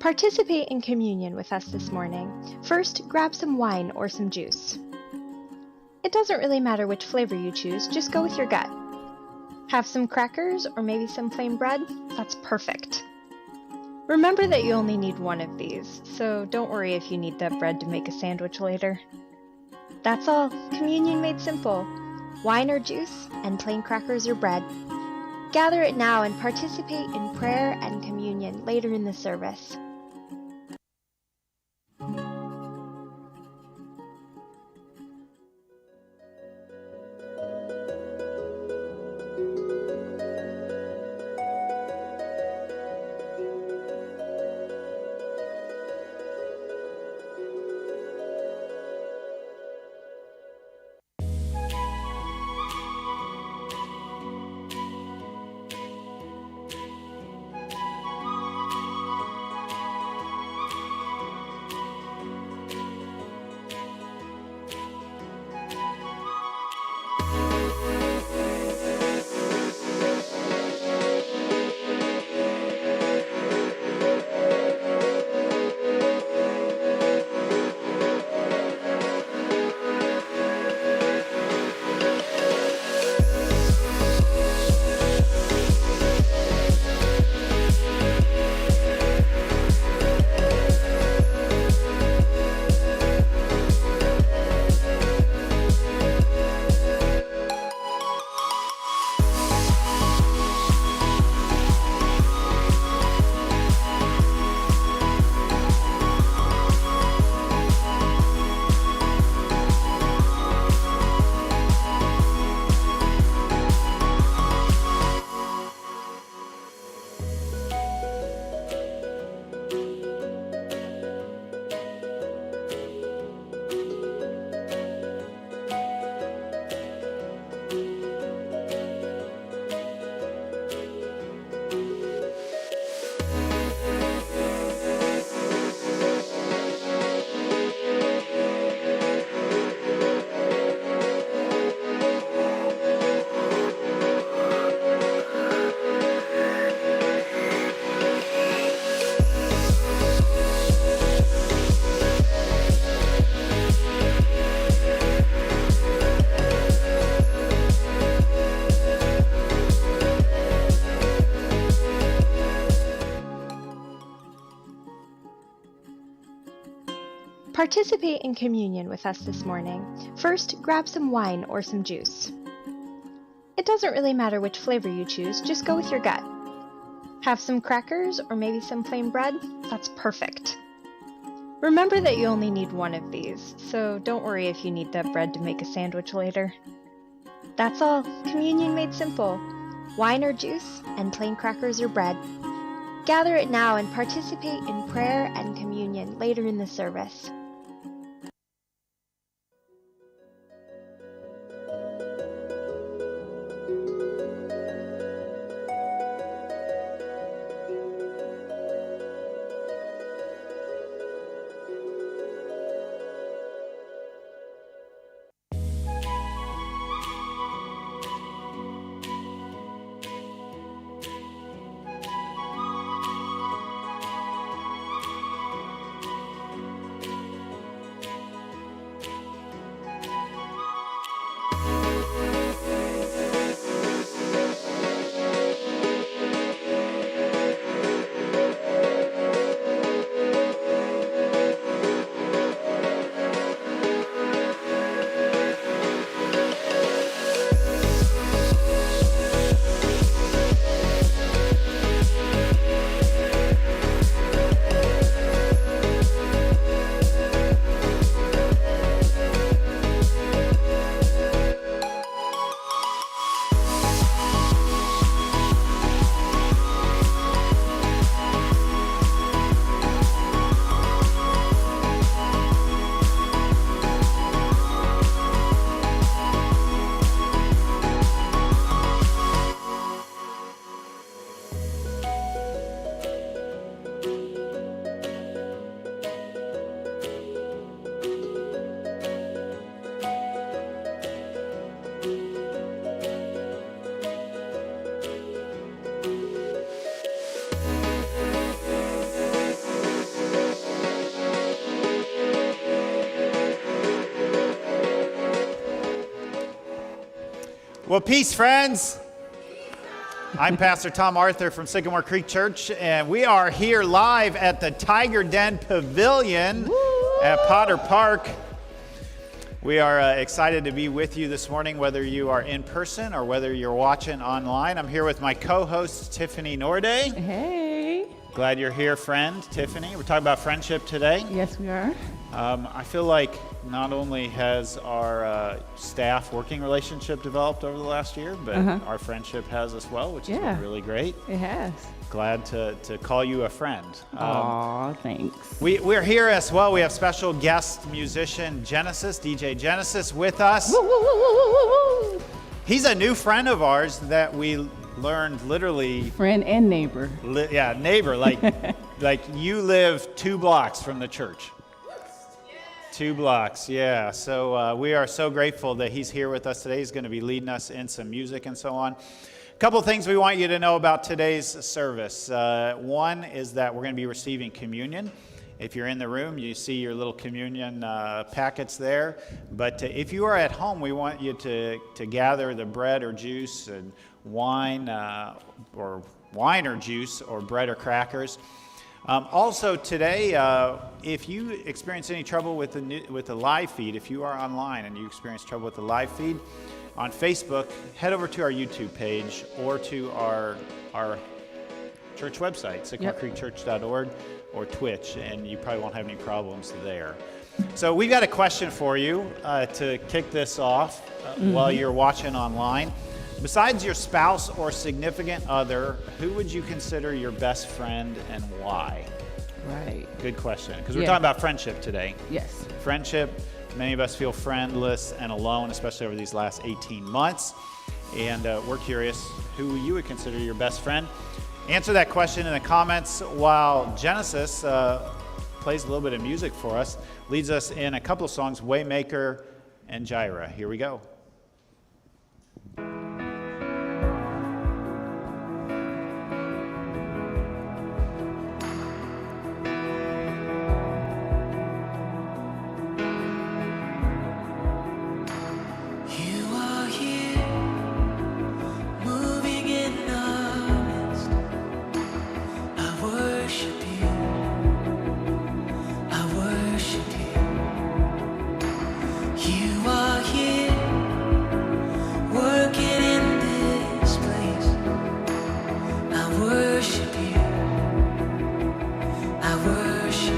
Participate in communion with us this morning. First, grab some wine or some juice. It doesn't really matter which flavor you choose, just go with your gut. Have some crackers or maybe some plain bread? That's perfect. Remember that you only need one of these, so don't worry if you need that bread to make a sandwich later. That's all, communion made simple. Wine or juice, and plain crackers or bread. Gather it now and participate in prayer and communion later in the service. Participate in communion with us this morning. First, grab some wine or some juice. It doesn't really matter which flavor you choose, just go with your gut. Have some crackers or maybe some plain bread? That's perfect. Remember that you only need one of these, so don't worry if you need that bread to make a sandwich later. That's all, communion made simple. Wine or juice, and plain crackers or bread. Gather it now and participate in prayer and communion later in the service. Well, peace, friends. I'm Pastor Tom Arthur from Sycamore Creek Church, and we are here live at the Tiger Den Pavilion at Potter Park. We are excited to be with you this morning, whether you are in person or whether you're watching online. I'm here with my co-host, Tiffany Norday. Hey. Glad you're here, friend, Tiffany. We're talking about friendship today. Yes, we are. I feel like not only has our staff working relationship developed over the last year, but our friendship has as well, which is really great. It has. Glad to call you a friend. Aw, thanks. We're here as well. We have special guest musician Genesis, DJ Genesis, with us. Woo, woo, woo, woo, woo, woo. He's a new friend of ours that we learned literally. Friend and neighbor. Neighbor. Like you live 2 blocks from the church. 2 blocks, yeah. So we are so grateful that he's here with us today. He's going to be leading us in some music and so on. A couple things we want you to know about today's service. One is that we're going to be receiving communion. If you're in the room, you see your little communion packets there. But if you are at home, we want you to gather the bread or juice and wine or juice or bread or crackers. Also today, if you experience any trouble with the live feed, if you are online and you experience trouble with the live feed on Facebook, head over to our YouTube page or to our church website, sycamorecreekchurch.org, or Twitch, and you probably won't have any problems there. So we've got a question for you to kick this off while you're watching online. Besides your spouse or significant other, who would you consider your best friend and why? Right. Good question, because we're talking about friendship today. Yes. Friendship, many of us feel friendless and alone, especially over these last 18 months. And we're curious who you would consider your best friend. Answer that question in the comments while Genesis plays a little bit of music for us, leads us in a couple of songs, Waymaker and Jireh. Here we go. I worship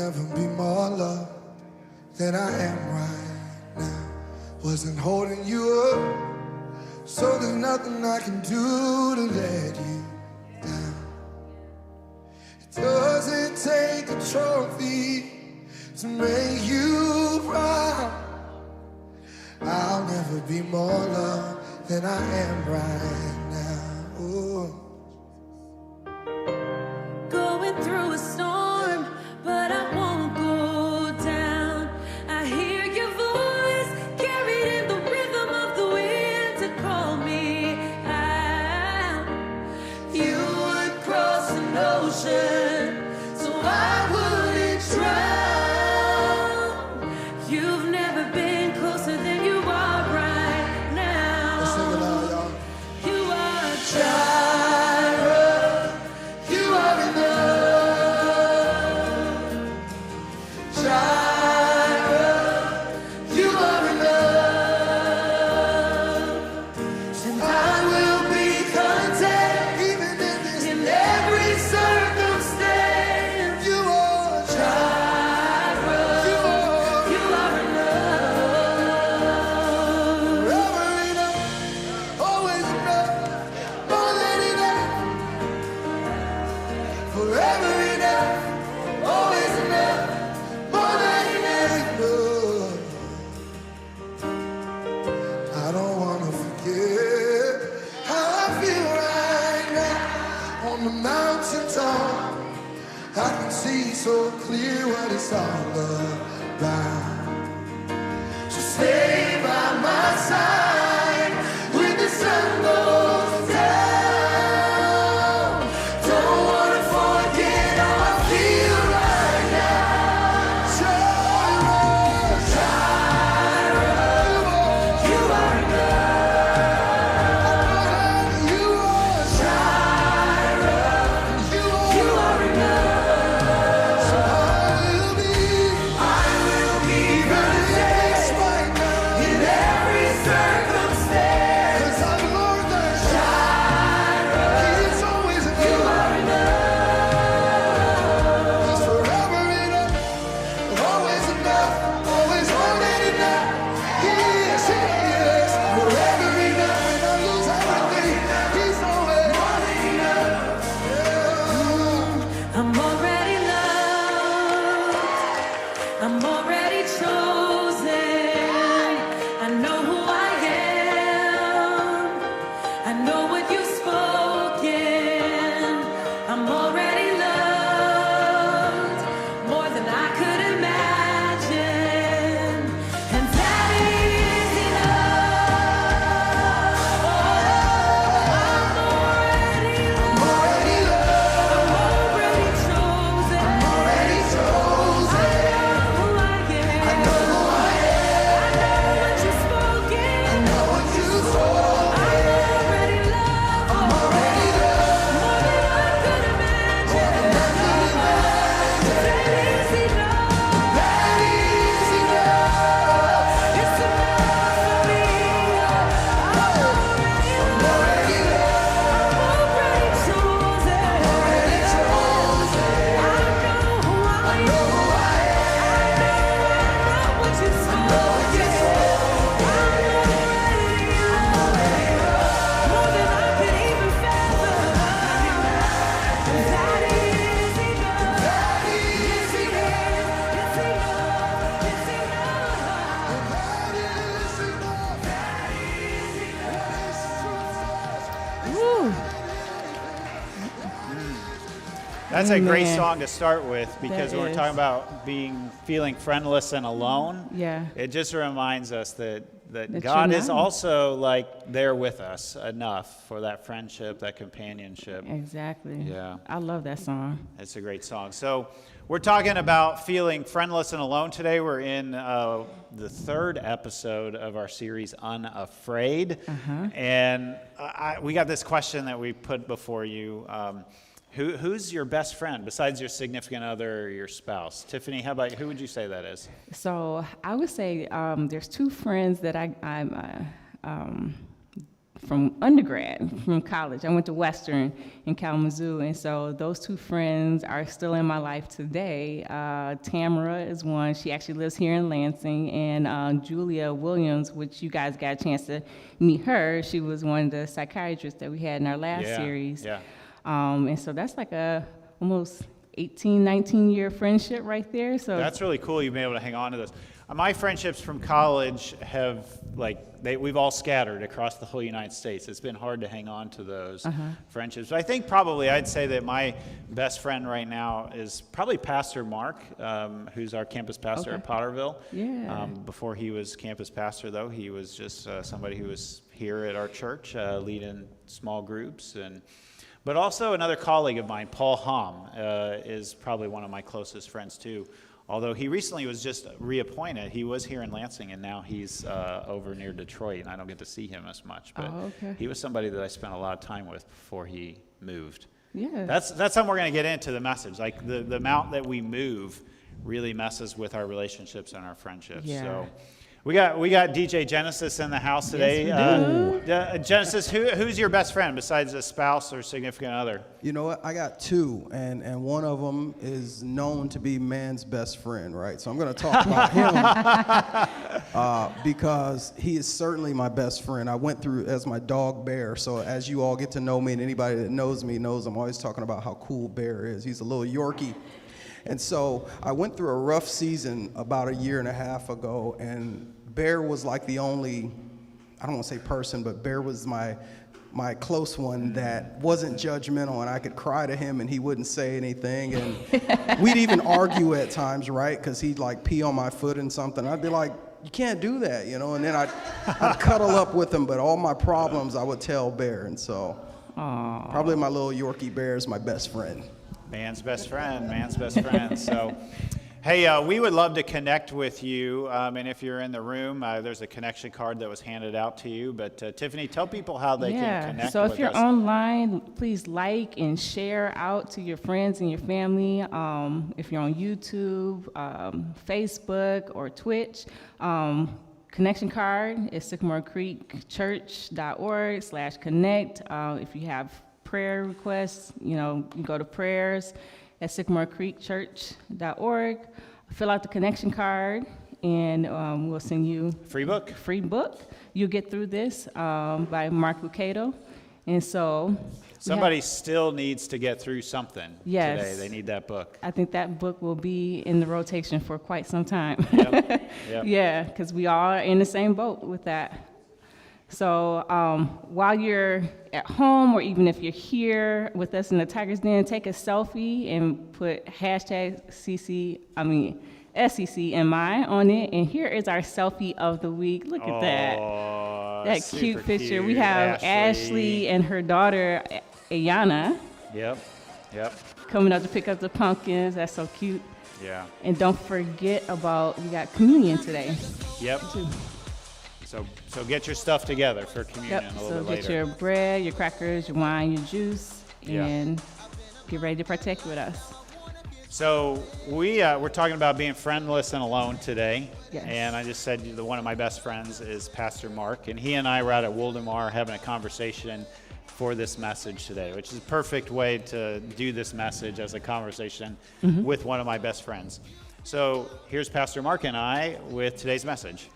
never be more loved than I am right now. Wasn't holding you up, so there's nothing I can do to let you down. It doesn't take a trophy to make you proud. I'll never be more loved than I am right now. Ooh. Going through a storm, but I won't go down. I hear your voice carried in the rhythm of the wind to call me out. You would cross an ocean so I wouldn't drown. You've never been closer than you are right now. Let's sing it out, y'all. You are Jireh. You are enough. Jireh, you are enough. And I will be content even in every circumstance. You are Jireh. You are enough. Forever enough, always enough, more than enough. Forever enough, always enough, more than enough. I don't wanna forget how I feel right now on the mountaintop. I can see so clear what it's all about. So stay by my side when the sun goes down. Don't wanna forget how I feel right now. Jireh, Jireh, you are enough. You are Jireh, you are enough. So I will be content right now in every circumstance. 'Cause I'm Lord than Jireh. He's always enough. You are enough. He's forever enough, always enough, always more than enough. Yes, he is forever enough. When I lose everything, he's always more than enough. Yeah. I'm already loved. I'm already chosen. I know who I am. I know what you've spoken. I'm already loved more than I could imagine. And that is enough. Oh, I'm already loved. Already loved, I'm already chosen. already chosen. I know who I am. I know who I am. I know what you've spoken. I know what you spoke. I'm already loved. I'm already loved, More than I could imagine. more than I could imagine. That is enough. That is enough. It's enough for me. I'm already loved. Already loved, I'm already chosen. already chosen. I know who I I am. know who I am. I know what you've spoken. I'm already loved. More than I could even fathom. That is enough. That is enough. It's enough. It's enough. That is enough. That is enough. Woo. That's a great Amen. song to start with because That when we're is. talking about feeling friendless and alone. Yeah. It just reminds us that That God you're is not. also like there with us enough for that friendship, that companionship. Exactly. Yeah. I love that song. It's a great song. So we're talking about feeling friendless and alone today. We're in the third episode of our series, UnAfraid. And we got this question that we put before you. Who's your best friend besides your significant other or your spouse? Tiffany, who would you say that is? So I would say there's two friends that from undergrad, from college. I went to Western in Kalamazoo, and so those two friends are still in my life today. Tamara is one. She actually lives here in Lansing, and Julia Williams, which you guys got a chance to meet her. She was one of the psychiatrists that we had in our last series. Yeah. And so that's like a almost 18, 19-year friendship right there. So That's really cool you've been able to hang on to this. My friendships from college have, we've all scattered across the whole United States. It's been hard to hang on to those friendships. But I think probably I'd say that my best friend right now is probably Pastor Mark, who's our campus pastor at Potterville. Yeah. Before he was campus pastor, though, he was just somebody who was here at our church, leading small groups. But also another colleague of mine, Paul Hom, is probably one of my closest friends, too. Although he recently was just reappointed. He was here in Lansing, and now he's over near Detroit, and I don't get to see him as much. But he was somebody that I spent a lot of time with before he moved. Yeah. That's something we're going to get into, the message. Like the amount that we move really messes with our relationships and our friendships. Yeah. So we got DJ Genesis in the house today. Yes, we do. Genesis, who's your best friend besides a spouse or significant other? You know what? I got two, and one of them is known to be man's best friend, right? So I'm going to talk about him because he is certainly my best friend. I went through as my dog Bear, so as you all get to know me, and anybody that knows me knows I'm always talking about how cool Bear is. He's a little Yorkie. And so I went through a rough season about a year and a half ago, and Bear was like the only, I don't want to say person, but Bear was my close one that wasn't judgmental, and I could cry to him and he wouldn't say anything. And we'd even argue at times, right? Because he'd like pee on my foot and something. I'd be like, you can't do that, you know? And then I'd cuddle up with him, but all my problems I would tell Bear. And so probably my little Yorkie Bear is my best friend. Man's best friend. So, hey, we would love to connect with you. And if you're in the room, there's a connection card that was handed out to you. But Tiffany, tell people how they can connect with us. So if you're online, please like and share out to your friends and your family. If you're on YouTube, Facebook, or Twitch, connection card is sycamorecreekchurch.org/connect. If you have prayer requests, you can go to prayers at sycamorecreekchurch.org. Fill out the connection card, and we'll send you free book. You'll get through this by Mark Lucado. And so somebody still needs to get through something today. They need that book. I think that book will be in the rotation for quite some time. Yep. Yeah, because we all are in the same boat with that. So while you're at home, or even if you're here with us in the Tiger's Den, take a selfie and put hashtag SCCMI on it. And here is our selfie of the week. Look at that cute picture. Cute. We have Ashley and her daughter, Ayana. Yep. Coming up to pick up the pumpkins. That's so cute. Yeah. And don't forget we got communion today. Yep. So get your stuff together for communion a little bit later. So get your bread, your crackers, your wine, your juice, and get ready to partake with us. So we're talking about being friendless and alone today. Yes. And I just said that one of my best friends is Pastor Mark, and he and I were out at Woldemar having a conversation for this message today, which is a perfect way to do this message as a conversation with one of my best friends. So here's Pastor Mark and I with today's message.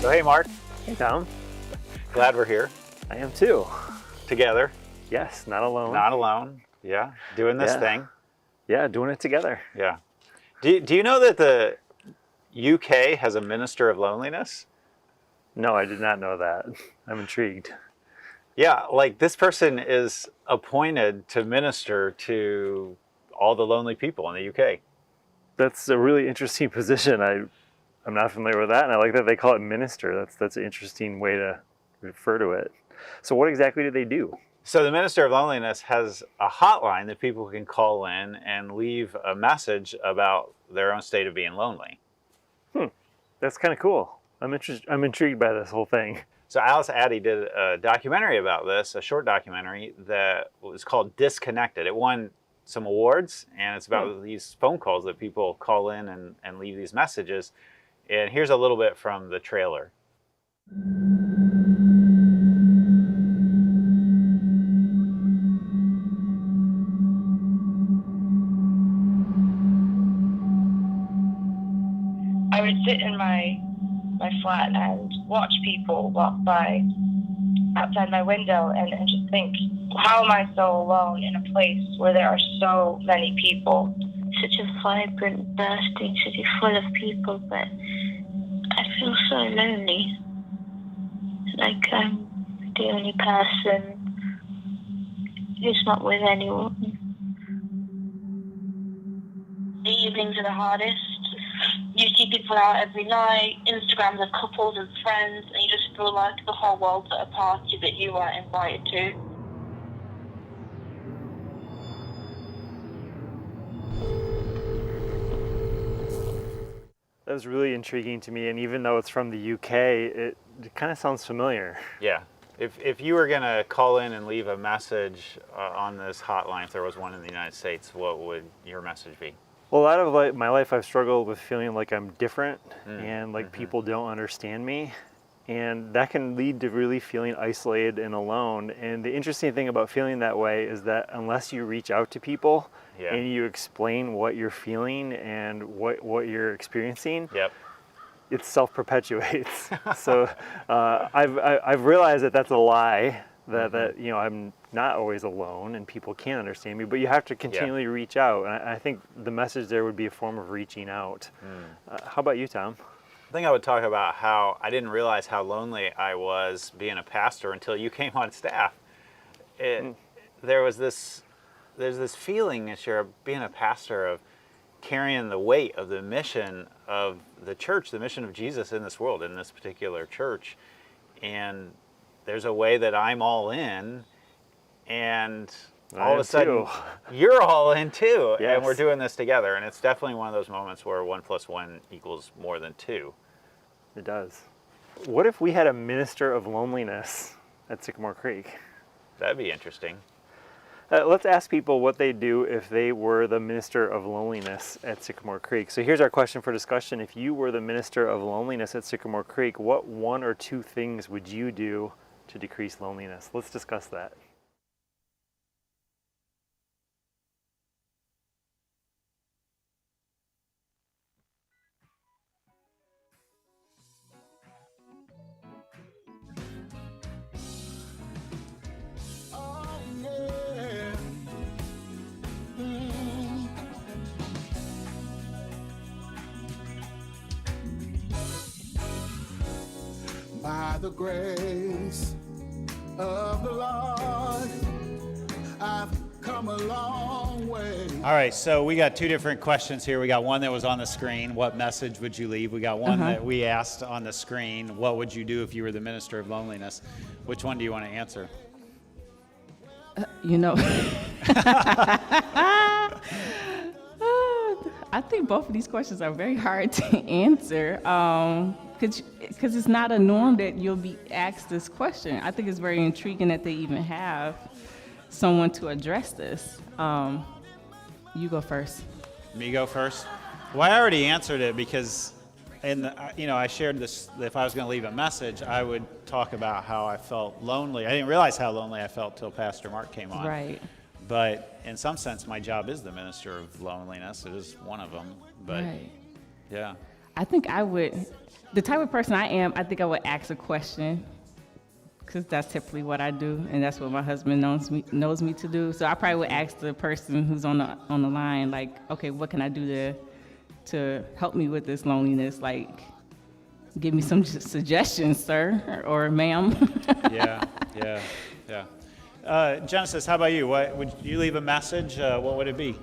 So hey, Mark. Hey, Tom. Glad we're here I am too. together, Yes, not alone. not alone. Yeah, doing this Yeah. thing. Yeah, doing it together. Yeah. Do you know that the UK has a minister of loneliness? No, I did not know that. I'm intrigued. Yeah, like this person is appointed to minister to all the lonely people in the UK. That's a really interesting position. I'm not familiar with that, and I like that they call it minister. That's an interesting way to refer to it. So what exactly do they do? So the minister of loneliness has a hotline that people can call in and leave a message about their own state of being lonely. That's kind of cool. I'm intrigued by this whole thing. So Alice Addy did a documentary about this, a short documentary that was called Disconnected. It won some awards, and it's about these phone calls that people call in and leave these messages. And here's a little bit from the trailer. I would sit in my flat and watch people walk by outside my window and just think, how am I so alone in a place where there are so many people? Such a vibrant, bursting city full of people, but I feel so lonely. Like I'm the only person who's not with anyone. The evenings are the hardest. You see people out every night, Instagrams of couples and friends, and you just feel like the whole world's at a party that you are invited to. That was really intriguing to me, and even though it's from the UK, it kind of sounds familiar. Yeah. If you were going to call in and leave a message on this hotline, if there was one in the United States, what would your message be? Well, a lot of my life I've struggled with feeling like I'm different and like people don't understand me. And that can lead to really feeling isolated and alone. And the interesting thing about feeling that way is that unless you reach out to people and you explain what you're feeling and what you're experiencing, it self-perpetuates. So I've realized that that's a lie, that you know, I'm not always alone and people can understand me, but you have to continually reach out. And I think the message there would be a form of reaching out. How about you, Tom? I think I would talk about how I didn't realize how lonely I was being a pastor until you came on staff. There's this feeling as you're being a pastor of carrying the weight of the mission of the church, the mission of Jesus in this world, in this particular church. And there's a way that I'm all in, and all of a sudden you're all in too, and we're doing this together. And it's definitely one of those moments where 1 + 1 = more than 2. It does. What if we had a minister of loneliness at Sycamore Creek? That'd be interesting. Let's ask people what they'd do if they were the minister of loneliness at Sycamore Creek. So here's our question for discussion. If you were the minister of loneliness at Sycamore Creek, what 1 or 2 things would you do to decrease loneliness? Let's discuss that. By the grace of the Lord, I've come a long way. All right, so we got 2 different questions here. We got one that was on the screen. What message would you leave? We got one that we asked on the screen. What would you do if you were the minister of loneliness? Which one do you want to answer? You know, I think both of these questions are very hard to answer because it's not a norm that you'll be asked this question. I think it's very intriguing that they even have someone to address this. You go first. Me go first? Well, I already answered it because I shared this, if I was going to leave a message, I would talk about how I felt lonely. I didn't realize how lonely I felt till Pastor Mark came on. Right. But in some sense, my job is the minister of loneliness. It is one of them. But yeah. I think I would, the type of person I am, I think I would ask a question because that's typically what I do, and that's what my husband knows me to do. So I probably would ask the person who's on the line, like, okay, what can I do to help me with this loneliness? Like, give me some suggestions, sir or ma'am. Yeah. Genesis, how about you? What would you leave a message? What would it be?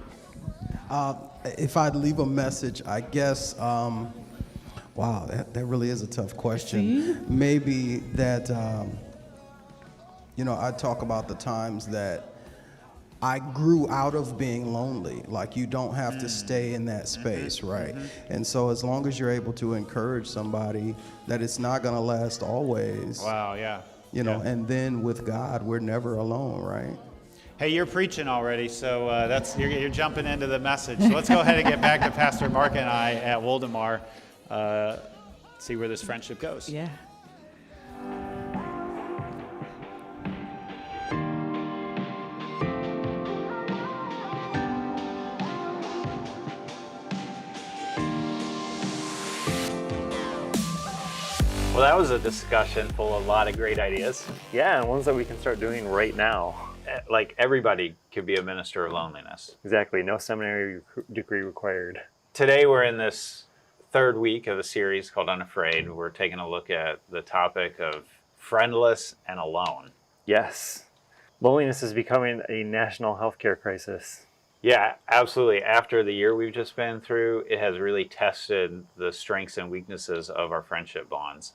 If I'd leave a message, I guess, wow, that really is a tough question. Maybe that, I talk about the times that I grew out of being lonely. Like, you don't have to stay in that space, right? And so as long as you're able to encourage somebody that it's not going to last always. Wow, yeah. And then with God, we're never alone, right? Hey, you're preaching already, so you're jumping into the message. So let's go ahead and get back to Pastor Mark and I at Woldemar, see where this friendship goes. Yeah. Well, that was a discussion full of a lot of great ideas. Yeah, and ones that we can start doing right now. Like, everybody could be a minister of loneliness. Exactly, no seminary degree required. Today we're in this third week of a series called UnAfraid. We're taking a look at the topic of friendless and alone. Yes, loneliness is becoming a national healthcare crisis. Yeah, absolutely. After the year we've just been through, it has really tested the strengths and weaknesses of our friendship bonds.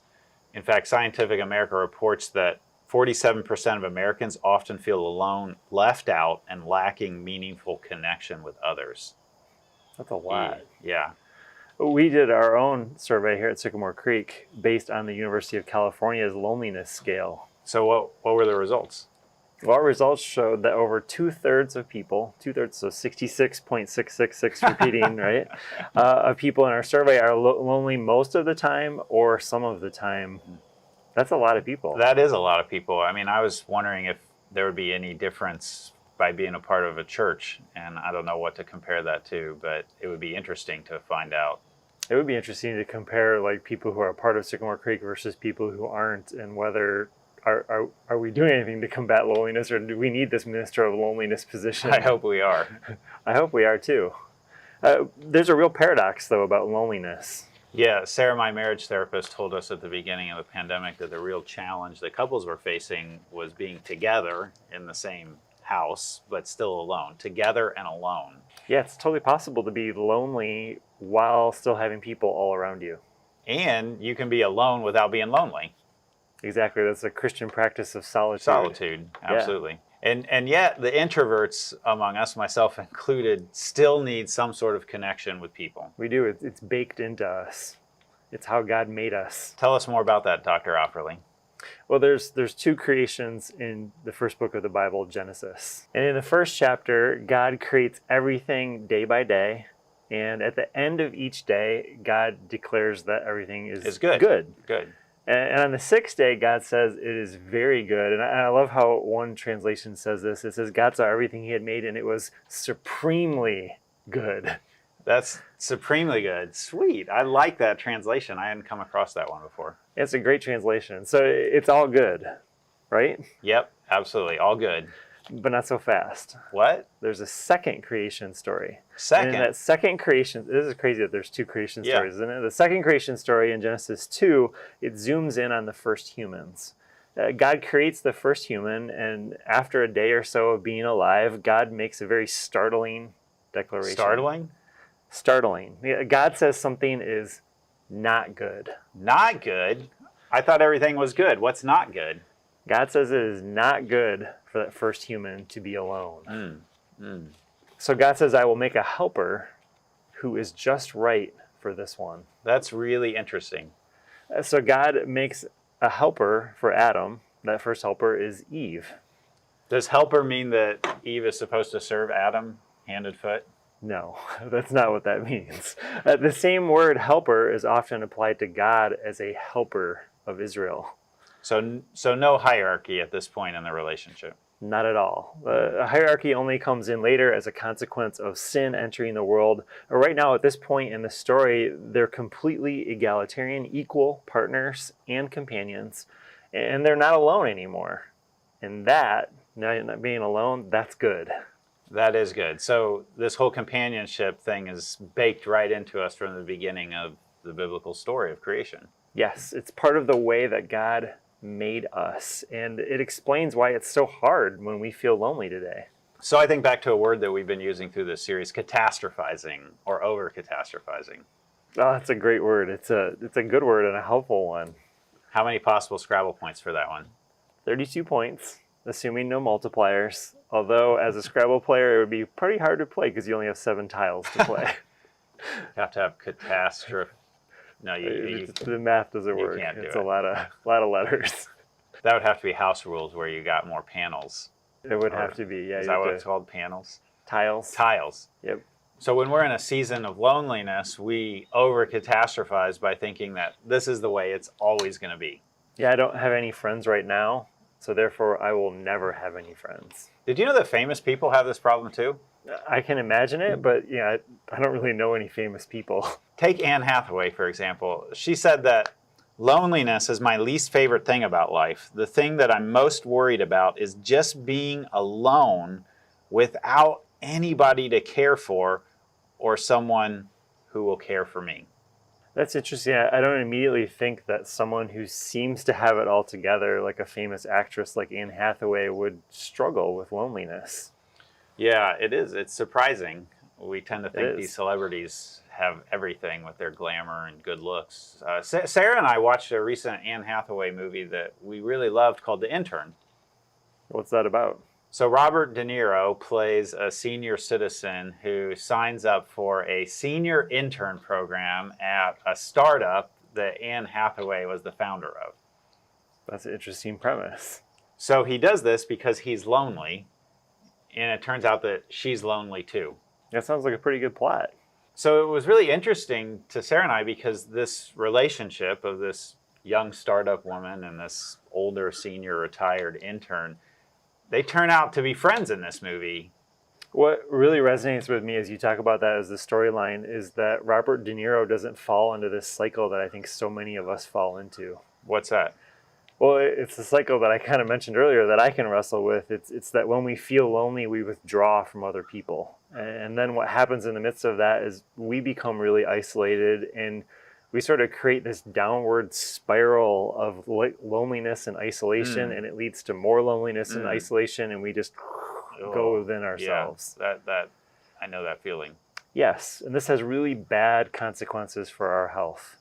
In fact, Scientific American reports that 47% of Americans often feel alone, left out, and lacking meaningful connection with others. That's a lot. Yeah. We did our own survey here at Sycamore Creek based on the University of California's loneliness scale. So what were the results? Well, our results showed that over 2/3 of people, so 66.666 repeating, right, of people in our survey are lonely most of the time or some of the time. That's a lot of people. That is a lot of people. I mean, I was wondering if there would be any difference by being a part of a church, and I don't know what to compare that to, but it would be interesting to find out. It would be interesting to compare, like, people who are a part of Sycamore Creek versus people who aren't, and whether are we doing anything to combat loneliness, or do we need this minister of loneliness position? I hope we are. I hope we are too. There's a real paradox, though, about loneliness. Yeah, Sarah, my marriage therapist, told us at the beginning of the pandemic that the real challenge that couples were facing was being together in the same house, but still alone, together and alone. Yeah, it's totally possible to be lonely while still having people all around you. And you can be alone without being lonely. Exactly, that's a Christian practice of solitude. Solitude, absolutely. Yeah. And yet the introverts among us, myself included, still need some sort of connection with people. We do. It's baked into us. It's how God made us. Tell us more about that, Dr. Offerly. Well, there's two creations in the first book of the Bible, Genesis. And in the first chapter, God creates everything day by day. And at the end of each day, God declares that everything is good. Good. And on the sixth day, God says it is very good. And I love how one translation says this. It says, God saw everything he had made, and it was supremely good. That's supremely good. Sweet. I like that translation. I hadn't come across that one before. It's a great translation. So it's all good, right? Yep, absolutely. All good. But not so fast. What? There's a second creation story. Second? And that second creation, this is crazy that there's two creation stories, isn't it? The second creation story in Genesis 2, it zooms in on the first humans. God creates the first human, and after a day or so of being alive, God makes a very startling declaration. Startling? Startling. God says something is not good. Not good? I thought everything was good. What's not good? God says it is not good for that first human to be alone. So God says, I will make a helper who is just right for this one. That's really interesting. So God makes a helper for Adam. That first helper is Eve. Does helper mean that Eve is supposed to serve Adam hand and foot? No, that's not what that means. The same word helper is often applied to God as a helper of Israel. So no hierarchy at this point in the relationship? Not at all. A hierarchy only comes in later as a consequence of sin entering the world. Right now, at this point in the story, they're completely egalitarian, equal partners and companions. and they're not alone anymore. And that, not being alone, that's good. That is good. So this whole companionship thing is baked right into us from the beginning of the biblical story of creation. Yes, it's part of the way that God made us, and it explains why it's so hard when we feel lonely today. So I think back to a word that we've been using through this series, catastrophizing or over-catastrophizing. Oh, that's a great word. It's a good word and a helpful one. How many possible Scrabble points for that one? 32 points, assuming no multipliers. Although, as a Scrabble player, it would be pretty hard to play because you only have 7 tiles to play. You have to have catastrophe. No, the math doesn't work. Can't do it's it. a lot of letters. That would have to be house rules where you got more panels. It would have to be, yeah. Is that what it's called, panels? Tiles. Tiles. Yep. So when we're in a season of loneliness, we over-catastrophize by thinking that this is the way it's always going to be. Yeah, I don't have any friends right now, so therefore I will never have any friends. Did you know that famous people have this problem too? I can imagine it, but yeah, I don't really know any famous people. Take Anne Hathaway, for example. She said that loneliness is my least favorite thing about life. The thing that I'm most worried about is just being alone without anybody to care for or someone who will care for me. That's interesting. I don't immediately think that someone who seems to have it all together, like a famous actress like Anne Hathaway, would struggle with loneliness. Yeah, it is. It's surprising. We tend to think these celebrities have everything with their glamour and good looks. Sarah and I watched a recent Anne Hathaway movie that we really loved called The Intern. What's that about? So Robert De Niro plays a senior citizen who signs up for a senior intern program at a startup that Anne Hathaway was the founder of. That's an interesting premise. So he does this because he's lonely, and it turns out that she's lonely too. That sounds like a pretty good plot. So it was really interesting to Sarah and I because this relationship of this young startup woman and this older senior retired intern, they turn out to be friends in this movie. What really resonates with me as you talk about that as the storyline is that Robert De Niro doesn't fall into this cycle that I think so many of us fall into. What's that? Well, it's the cycle that I kind of mentioned earlier that I can wrestle with. It's that when we feel lonely, we withdraw from other people. And then what happens in the midst of that is we become really isolated and we sort of create this downward spiral of loneliness and isolation, and it leads to more loneliness and isolation, and we just go within ourselves. Yeah, that I know that feeling. Yes, and this has really bad consequences for our health.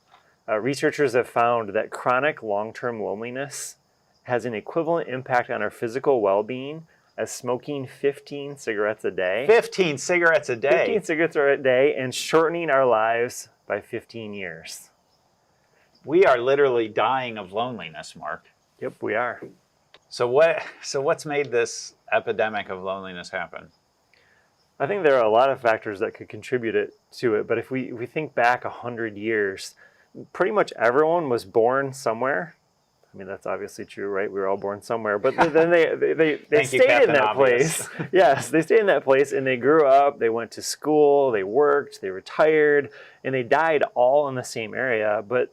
Researchers have found that chronic long-term loneliness has an equivalent impact on our physical well-being as smoking 15 cigarettes a day. 15 cigarettes a day? 15 cigarettes a day and shortening our lives by 15 years. We are literally dying of loneliness, Mark. Yep, we are. So what's made this epidemic of loneliness happen? I think there are a lot of factors that could contribute to it, but if we think back 100 years, pretty much everyone was born somewhere. I mean, that's obviously true, right? We were all born somewhere, but then they stayed in that place. Yes, they stayed in that place and they grew up, they went to school, they worked, they retired, and they died all in the same area. But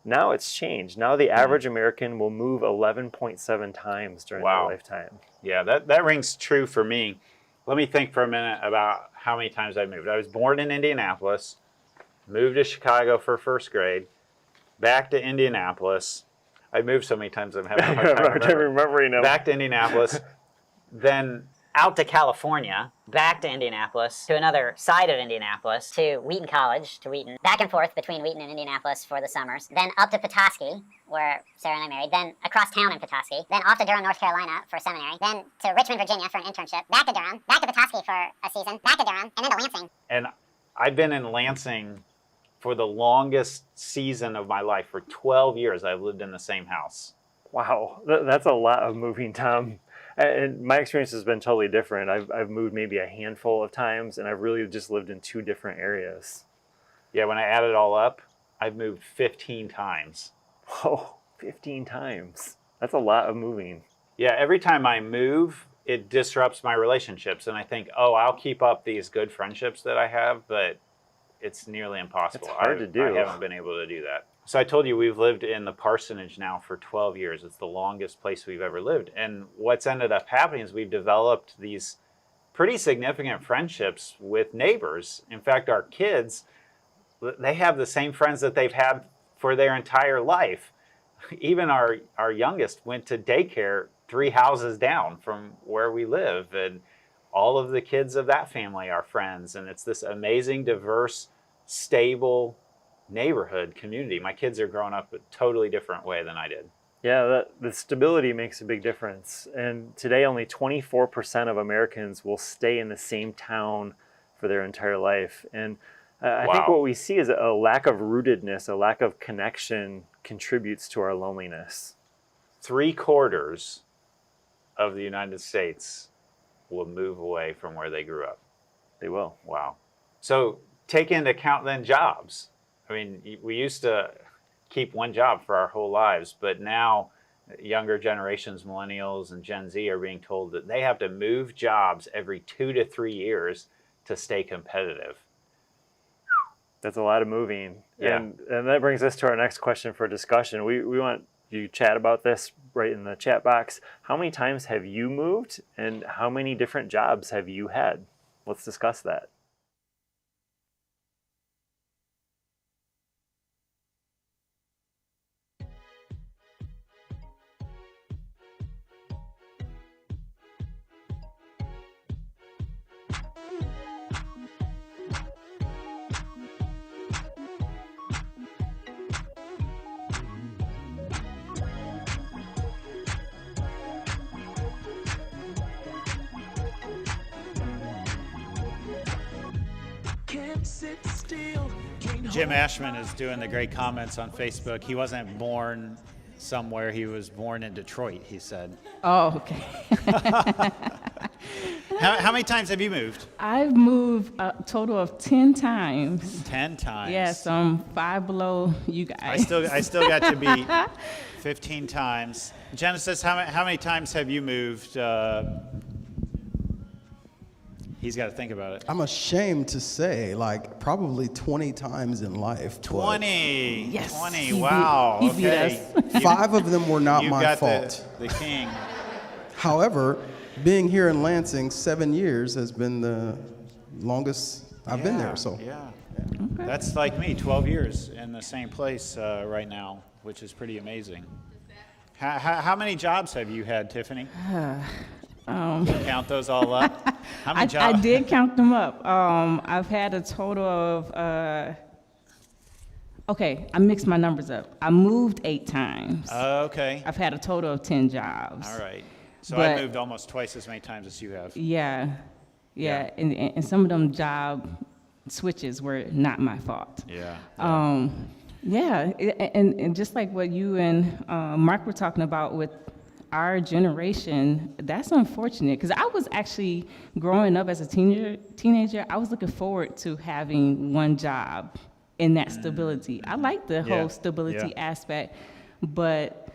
now it's changed. Now the average American will move 11.7 times during their lifetime. Yeah, that rings true for me. Let me think for a minute about how many times I moved. I was born in Indianapolis, moved to Chicago for first grade, back to Indianapolis. I moved so many times I'm having a hard time remembering them. Back to Indianapolis, then out to California, back to Indianapolis, to another side of Indianapolis, to Wheaton College, to Wheaton, back and forth between Wheaton and Indianapolis for the summers, then up to Petoskey, where Sarah and I married, then across town in Petoskey, then off to Durham, North Carolina for seminary, then to Richmond, Virginia for an internship, back to Durham, back to Petoskey for a season, back to Durham, and then to Lansing. And I've been in Lansing for the longest season of my life. For 12 years, I've lived in the same house. Wow, that's a lot of moving, Tom. And my experience has been totally different. I've moved maybe a handful of times, and I've really just lived in 2 different areas. Yeah, when I add it all up, I've moved 15 times. Oh, 15 times. That's a lot of moving. Yeah, every time I move, it disrupts my relationships. And I think, oh, I'll keep up these good friendships that I have, but it's nearly impossible. It's hard to do. I haven't been able to do that. So I told you we've lived in the parsonage now for 12 years. It's the longest place we've ever lived. And what's ended up happening is we've developed these pretty significant friendships with neighbors. In fact, our kids, they have the same friends that they've had for their entire life. Even our youngest went to daycare 3 houses down from where we live. And all of the kids of that family are friends. And it's this amazing, diverse, stable neighborhood community. My kids are growing up a totally different way than I did. Yeah, the stability makes a big difference. And today, only 24% of Americans will stay in the same town for their entire life. And I think what we see is a lack of rootedness, a lack of connection contributes to our loneliness. 3/4 of the United States will move away from where they grew up. They will. Wow. So take into account then jobs. I mean, we used to keep one job for our whole lives, but now younger generations, millennials and Gen Z, are being told that they have to move jobs every 2 to 3 years to stay competitive. That's a lot of moving. Yeah. And that brings us to our next question for discussion. We want you to chat about this right in the chat box. How many times have you moved, and how many different jobs have you had? Let's discuss that. Jim Ashman is doing the great comments on Facebook. He wasn't born somewhere. He was born in Detroit, he said. Oh, okay. How many times have you moved? I've moved a total of 10 times. 10 times. Yes, I'm 5 below you guys. I still got to be 15 times. Genesis, how many times have you moved? He's got to think about it. I'm ashamed to say, like, probably 20 times in life. 20. Yes. 20. Wow. He beat Okay. us. 5 of them were not You've my got fault. the king. However, being here in Lansing 7 years has been the longest I've been there. So Yeah. That's like me, 12 years in the same place right now, which is pretty amazing. How many jobs have you had, Tiffany? Count those all up? How many I jobs? did count them up. I've had a total of, okay, I mixed my numbers up. I moved 8 times. Okay. I've had a total of 10 jobs. All right. So But- I moved almost twice as many times as you have. Yeah. And some of them job switches were not my fault. Yeah. And just like what you and Mark were talking about with our generation, that's unfortunate, because I was actually growing up as a teenager, I was looking forward to having one job and that stability. I like the whole stability aspect, but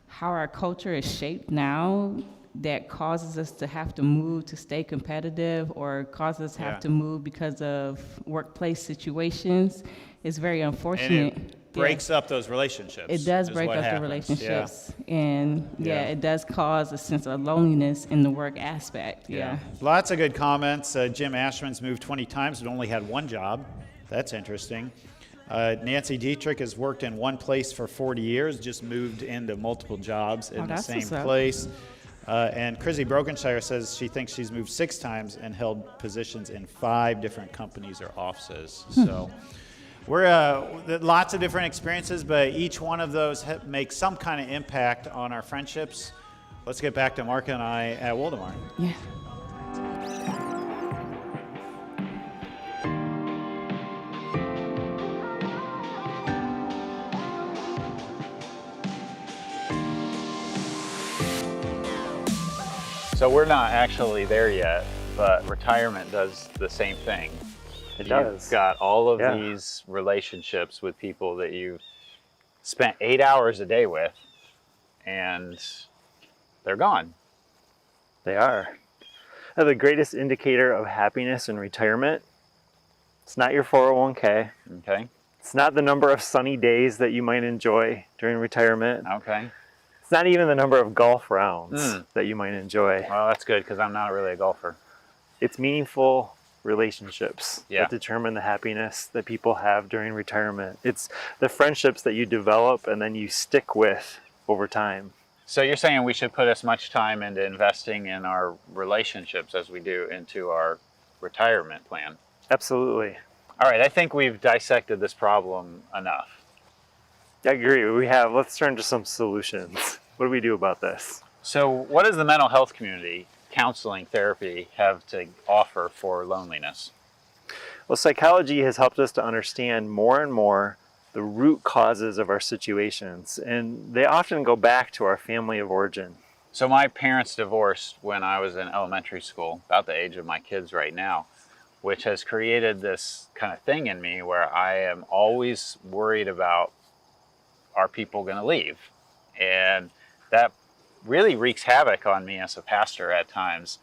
how our culture is shaped now, that causes us to have to move to stay competitive, or causes us to have to move because of workplace situations, is very unfortunate. And it breaks up those relationships. It does is break what up the happens. relationships, and Yeah. it does cause a sense of loneliness in the work aspect. Yeah. Lots of good comments. Jim Ashman's moved 20 times but only had one job. That's interesting. Nancy Dietrich has worked in one place for 40 years, just moved into multiple jobs in the that's same what's up. place. And Chrissy Brokenshire says she thinks she's moved 6 times and held positions in 5 different companies or offices. So we're lots of different experiences, but each one of those makes some kind of impact on our friendships. Let's get back to Mark and I at Woldemar. Yeah. So we're not actually there yet, but retirement does the same thing. It does. You've got all of these relationships with people that you've spent 8 hours a day with, and they're gone. They are. The greatest indicator of happiness in retirement It's not your 401k. Okay. It's not the number of sunny days that you might enjoy during retirement. Okay. It's not even the number of golf rounds that you might enjoy. Well, that's good because I'm not really a golfer. It's meaningful relationships Yeah. that determine the happiness that people have during retirement. It's the friendships that you develop and then you stick with over time. So you're saying we should put as much time into investing in our relationships as we do into our retirement plan? Absolutely. All right, I think we've dissected this problem enough. I agree. Let's turn to some solutions. What do we do about this? So what does the mental health community, counseling, therapy, have to offer for loneliness? Well, psychology has helped us to understand more and more the root causes of our situations, and they often go back to our family of origin. So my parents divorced when I was in elementary school, about the age of my kids right now, which has created this kind of thing in me where I am always worried about, are people going to leave? And that really wreaks havoc on me as a pastor at times,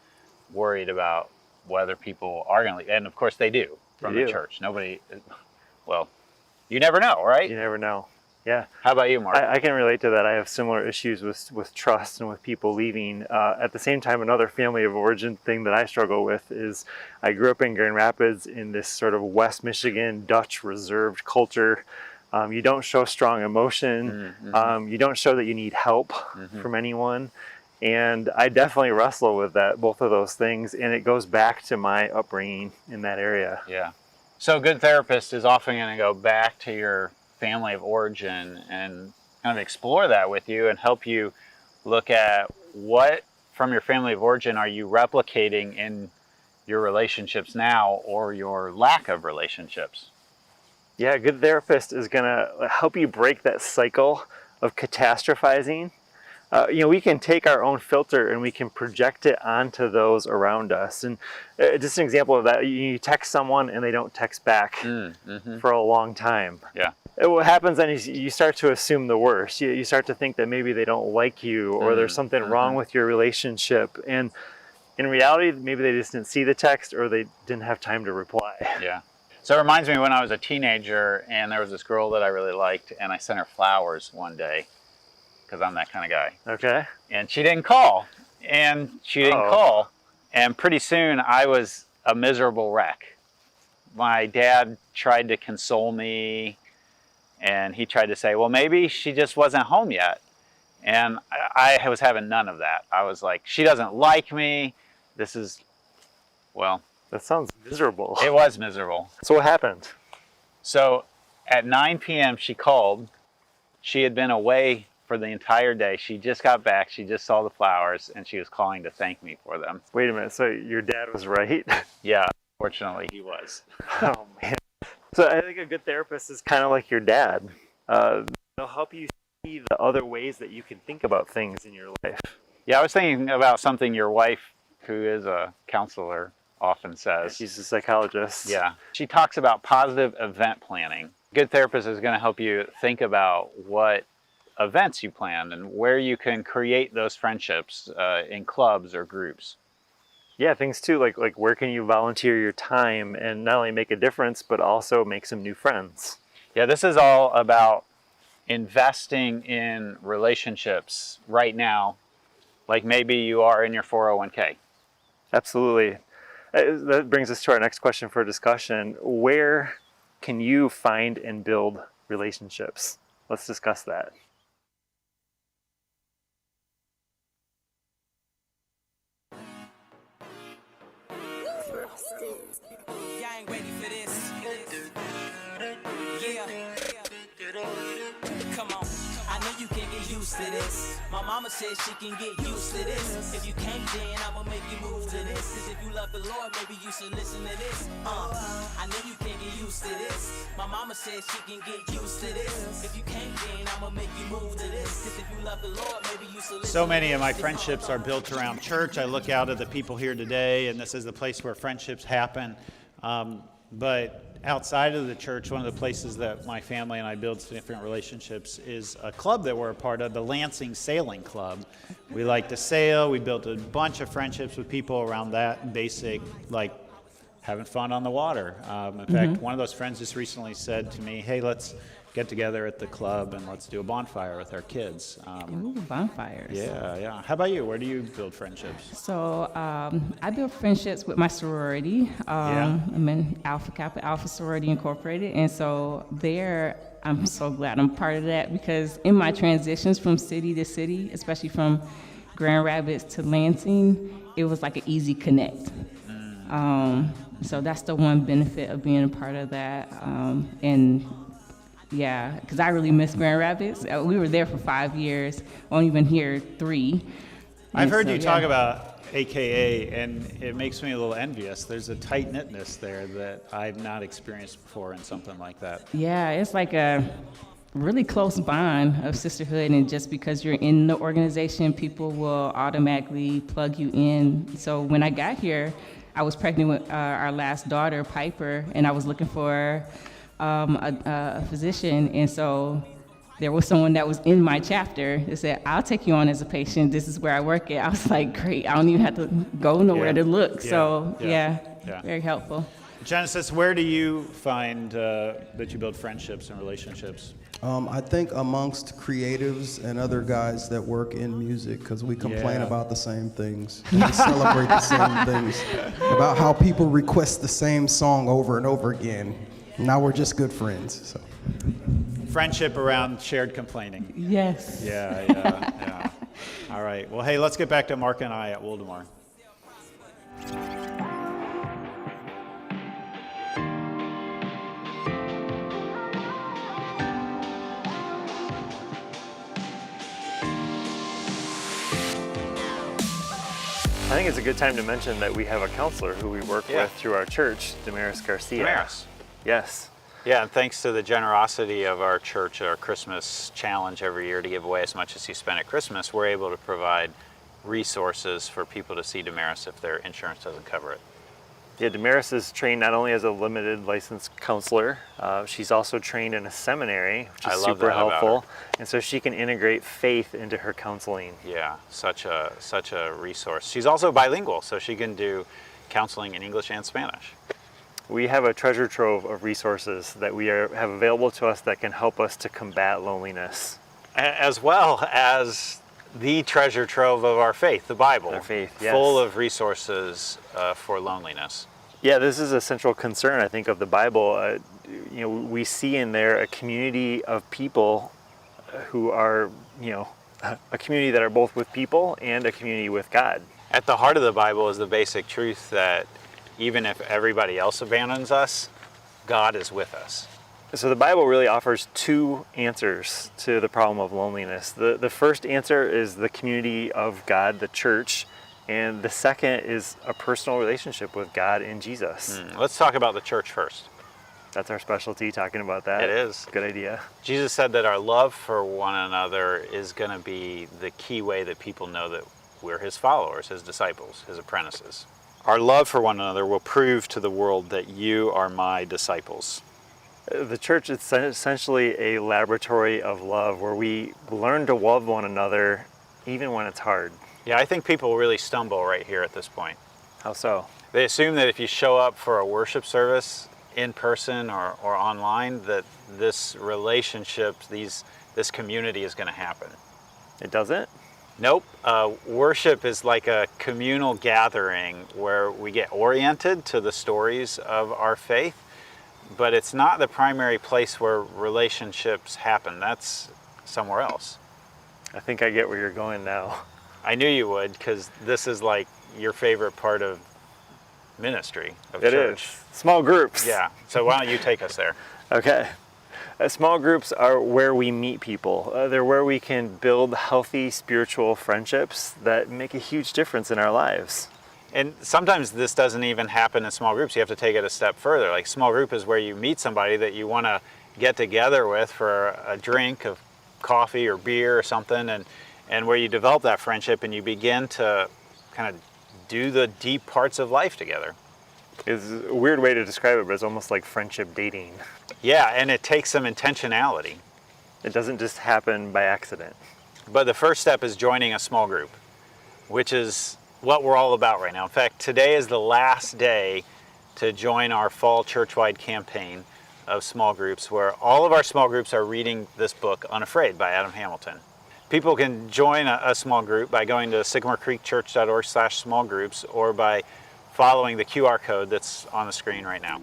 worried about whether people are going to leave. And of course they do from the church. Nobody, well, you never know, right? You never know. Yeah. How about you, Mark? I can relate to that. I have similar issues with trust and with people leaving. At the same time, another family of origin thing that I struggle with is I grew up in Grand Rapids in this sort of West Michigan Dutch reserved culture. You don't show strong emotion. You don't show that you need help from anyone. And I definitely wrestle with both of those things. And it goes back to my upbringing in that area. Yeah. So a good therapist is often going to go back to your family of origin and kind of explore that with you and help you look at what from your family of origin are you replicating in your relationships now or your lack of relationships. Yeah, a good therapist is going to help you break that cycle of catastrophizing. We can take our own filter and we can project it onto those around us. And just an example of that, you text someone and they don't text back for a long time. Yeah. What happens then is you start to assume the worst. You start to think that maybe they don't like you or there's something wrong with your relationship. And in reality, maybe they just didn't see the text or they didn't have time to reply. Yeah. So it reminds me when I was a teenager and there was this girl that I really liked and I sent her flowers one day because I'm that kind of guy. Okay. And she didn't call. And pretty soon I was a miserable wreck. My dad tried to console me and he tried to say, well, maybe she just wasn't home yet. And I was having none of that. I was like, she doesn't like me. This is, well. That sounds miserable. It was miserable. So what happened? So at 9 p.m. she called. She had been away for the entire day. She just got back. She just saw the flowers and she was calling to thank me for them. Wait a minute. So your dad was right? Yeah, fortunately he was. Oh, man. So I think a good therapist is kind of like your dad. They'll help you see the other ways that you can think about things in your life. Yeah, I was thinking about something your wife, who is a counselor, often says. She's a psychologist. Yeah. She talks about positive event planning. A good therapist is going to help you think about what events you plan and where you can create those friendships in clubs or groups. Yeah, things too, like where can you volunteer your time and not only make a difference, but also make some new friends. Yeah, this is all about investing in relationships right now, like maybe you are in your 401k. Absolutely. That brings us to our next question for discussion. Where can you find and build relationships? Let's discuss that. Y'all ain't ready for this. Yeah. Come on. I know you can get used to this. My mama said she can get used to this. If you can't, then I'ma make you move to this. Cause if you love the Lord, maybe you should listen to this. I know you can't get used to this. My mama said she can get used to this. If you can't, then I'ma make you move to this. Cause if you love the Lord, maybe you should listen. So many of my friendships are built around church. I look out at the people here today, and this is the place where friendships happen. But outside of the church, one of the places that my family and I build different relationships is a club that we're a part of, the Lansing Sailing Club. We like to sail. We built a bunch of friendships with people around that basic, like, having fun on the water. In fact, one of those friends just recently said to me, hey, let's get together at the club and let's do a bonfire with our kids. Ooh, bonfires. Yeah. How about you? Where do you build friendships? So I build friendships with my sorority. I'm in Alpha Kappa Alpha Sorority Incorporated, and so there I'm so glad I'm part of that, because in my transitions from city to city, especially from Grand Rapids to Lansing, it was like an easy connect. So that's the one benefit of being a part of that. And yeah, because I really miss Grand Rapids. We were there for 5 years, only been here 3. I've heard you talk about AKA, and it makes me a little envious. There's a tight-knitness there that I've not experienced before in something like that. Yeah, it's like a really close bond of sisterhood, and just because you're in the organization, people will automatically plug you in. So when I got here, I was pregnant with our last daughter, Piper, and I was looking for a physician, and so there was someone that was in my chapter that said, I'll take you on as a patient. This is where I work at. I was like, great. I don't even have to go nowhere to look. So, very helpful. Genesis, where do you find that you build friendships and relationships? I think amongst creatives and other guys that work in music, because we complain about the same things. We celebrate the same things, about how people request the same song over and over again. Now we're just good friends. So. Friendship around shared complaining. Yes. Yeah. All right. Well, hey, let's get back to Mark and I at Woldemar. I think it's a good time to mention that we have a counselor who we work with through our church, Damaris Garcia. Damaris. Yes. Yeah, and thanks to the generosity of our church, our Christmas challenge every year to give away as much as you spend at Christmas, we're able to provide resources for people to see Damaris if their insurance doesn't cover it. Yeah, Damaris is trained not only as a limited licensed counselor, she's also trained in a seminary, which is super helpful. And so she can integrate faith into her counseling. Yeah, such a resource. She's also bilingual, so she can do counseling in English and Spanish. We have a treasure trove of resources that we have available to us that can help us to combat loneliness. As well as the treasure trove of our faith, the Bible. Our faith, yes. Full of resources for loneliness. Yeah, this is a central concern, I think, of the Bible. We see in there a community of people who are, a community that are both with people and a community with God. At the heart of the Bible is the basic truth that even if everybody else abandons us, God is with us. So the Bible really offers 2 answers to the problem of loneliness. The first answer is the community of God, the church, and the second is a personal relationship with God in Jesus. Let's talk about the church first. That's our specialty, talking about that. It is. Good idea. Jesus said that our love for one another is going to be the key way that people know that we're his followers, his disciples, his apprentices. Our love for one another will prove to the world that you are my disciples. The church is essentially a laboratory of love where we learn to love one another even when it's hard. Yeah, I think people really stumble right here at this point. How so? They assume that if you show up for a worship service in person or online, that this relationship, this community is going to happen. It doesn't? Nope. Worship is like a communal gathering where we get oriented to the stories of our faith, but it's not the primary place where relationships happen. That's somewhere else. I think I get where you're going now. I knew you would, because this is like your favorite part of ministry, of church. It is. Small groups. Yeah. So why don't you take us there? Okay. Small groups are where we meet people. They're where we can build healthy spiritual friendships that make a huge difference in our lives. And sometimes this doesn't even happen in small groups. You have to take it a step further. Like, small group is where you meet somebody that you want to get together with for a drink of coffee or beer or something, and where you develop that friendship and you begin to kind of do the deep parts of life together. It's a weird way to describe it, but it's almost like friendship dating. Yeah, and it takes some intentionality. It doesn't just happen by accident. But the first step is joining a small group, which is what we're all about right now. In fact, today is the last day to join our fall churchwide campaign of small groups, where all of our small groups are reading this book, UnAfraid by Adam Hamilton. People can join a small group by going to sycamorecreekchurch.org/small groups, or by following the QR code that's on the screen right now.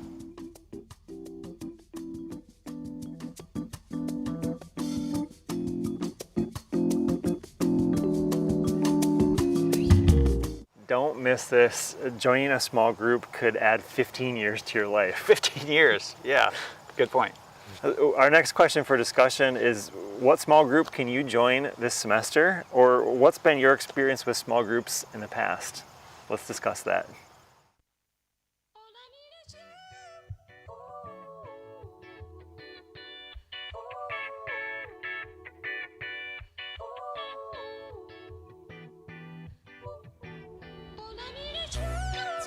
Don't miss this. Joining a small group could add 15 years to your life. 15 years, yeah, good point. Our next question for discussion is, what small group can you join this semester? Or what's been your experience with small groups in the past? Let's discuss that.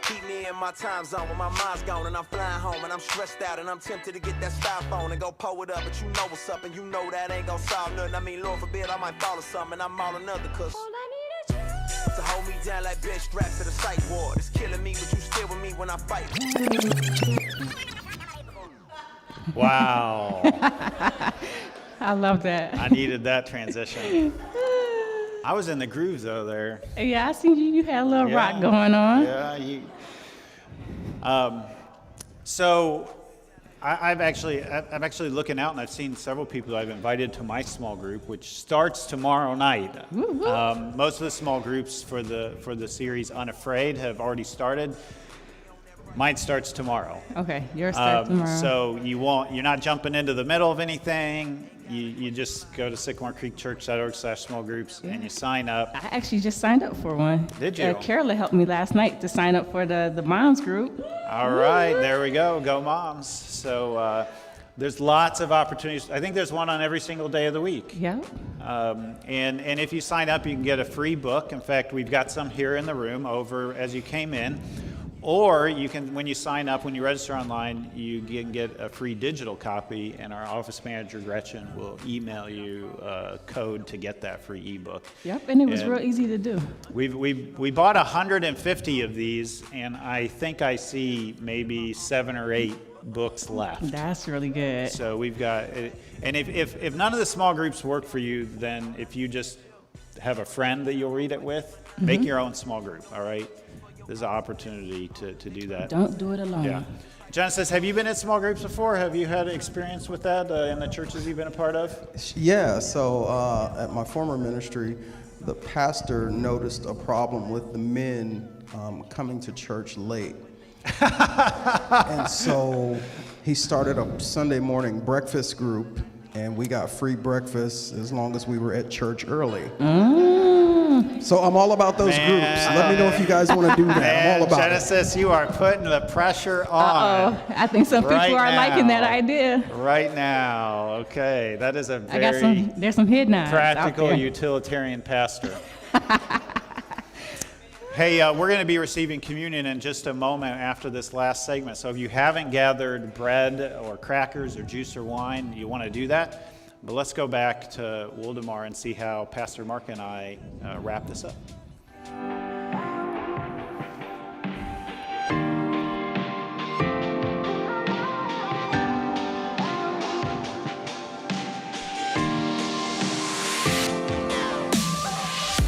Keep me in my time zone when my mind's gone and I'm flying home and I'm stressed out and I'm tempted to get that styrofoam and go pull it up, but you know what's up and you know that ain't gonna solve nothing. I mean, Lord forbid I might fall or something and I'm all another cause to hold me down like bitch strapped to the psych ward. It's killing me, but you still with me when I fight. Wow. I love that. I needed that transition. I was in the groove though there. Yeah, I seen you. You had a little rock going on. Yeah. So I'm actually looking out, and I've seen several people I've invited to my small group, which starts tomorrow night. Most of the small groups for the series UnAfraid have already started. Mine starts tomorrow. Okay, yours starts tomorrow. So you're not jumping into the middle of anything. You just go to sycamorecreekchurch.org/small groups and you sign up. I actually just signed up for one. Did you? Carla helped me last night to sign up for the moms group. All right, there we go. Go moms. So there's lots of opportunities. I think there's one on every single day of the week. Yep. And if you sign up, you can get a free book. In fact, we've got some here in the room over as you came in. Or you can, when you sign up, when you register online, you can get a free digital copy, and our office manager, Gretchen, will email you a code to get that free ebook. Yep, and it was real easy to do. We bought 150 of these, and I think I see maybe 7 or 8 books left. That's really good. So we've got, and if none of the small groups work for you, then if you just have a friend that you'll read it with, make your own small group, all right? There's an opportunity to do that. Don't do it alone. Yeah. John says, have you been in small groups before? Have you had experience with that in the churches you've been a part of? Yeah, so at my former ministry, the pastor noticed a problem with the men coming to church late. And so he started a Sunday morning breakfast group, and we got free breakfast as long as we were at church early. So I'm all about those groups. Let me know if you guys want to do that. I'm all about Genesis, you are putting the pressure on. I think some people are liking that idea. Right now, okay. That is a very there's some hidden eyes practical utilitarian pastor. Hey, we're going to be receiving communion in just a moment after this last segment. So if you haven't gathered bread or crackers or juice or wine, you want to do that. But let's go back to Wildemar and see how Pastor Mark and I wrap this up.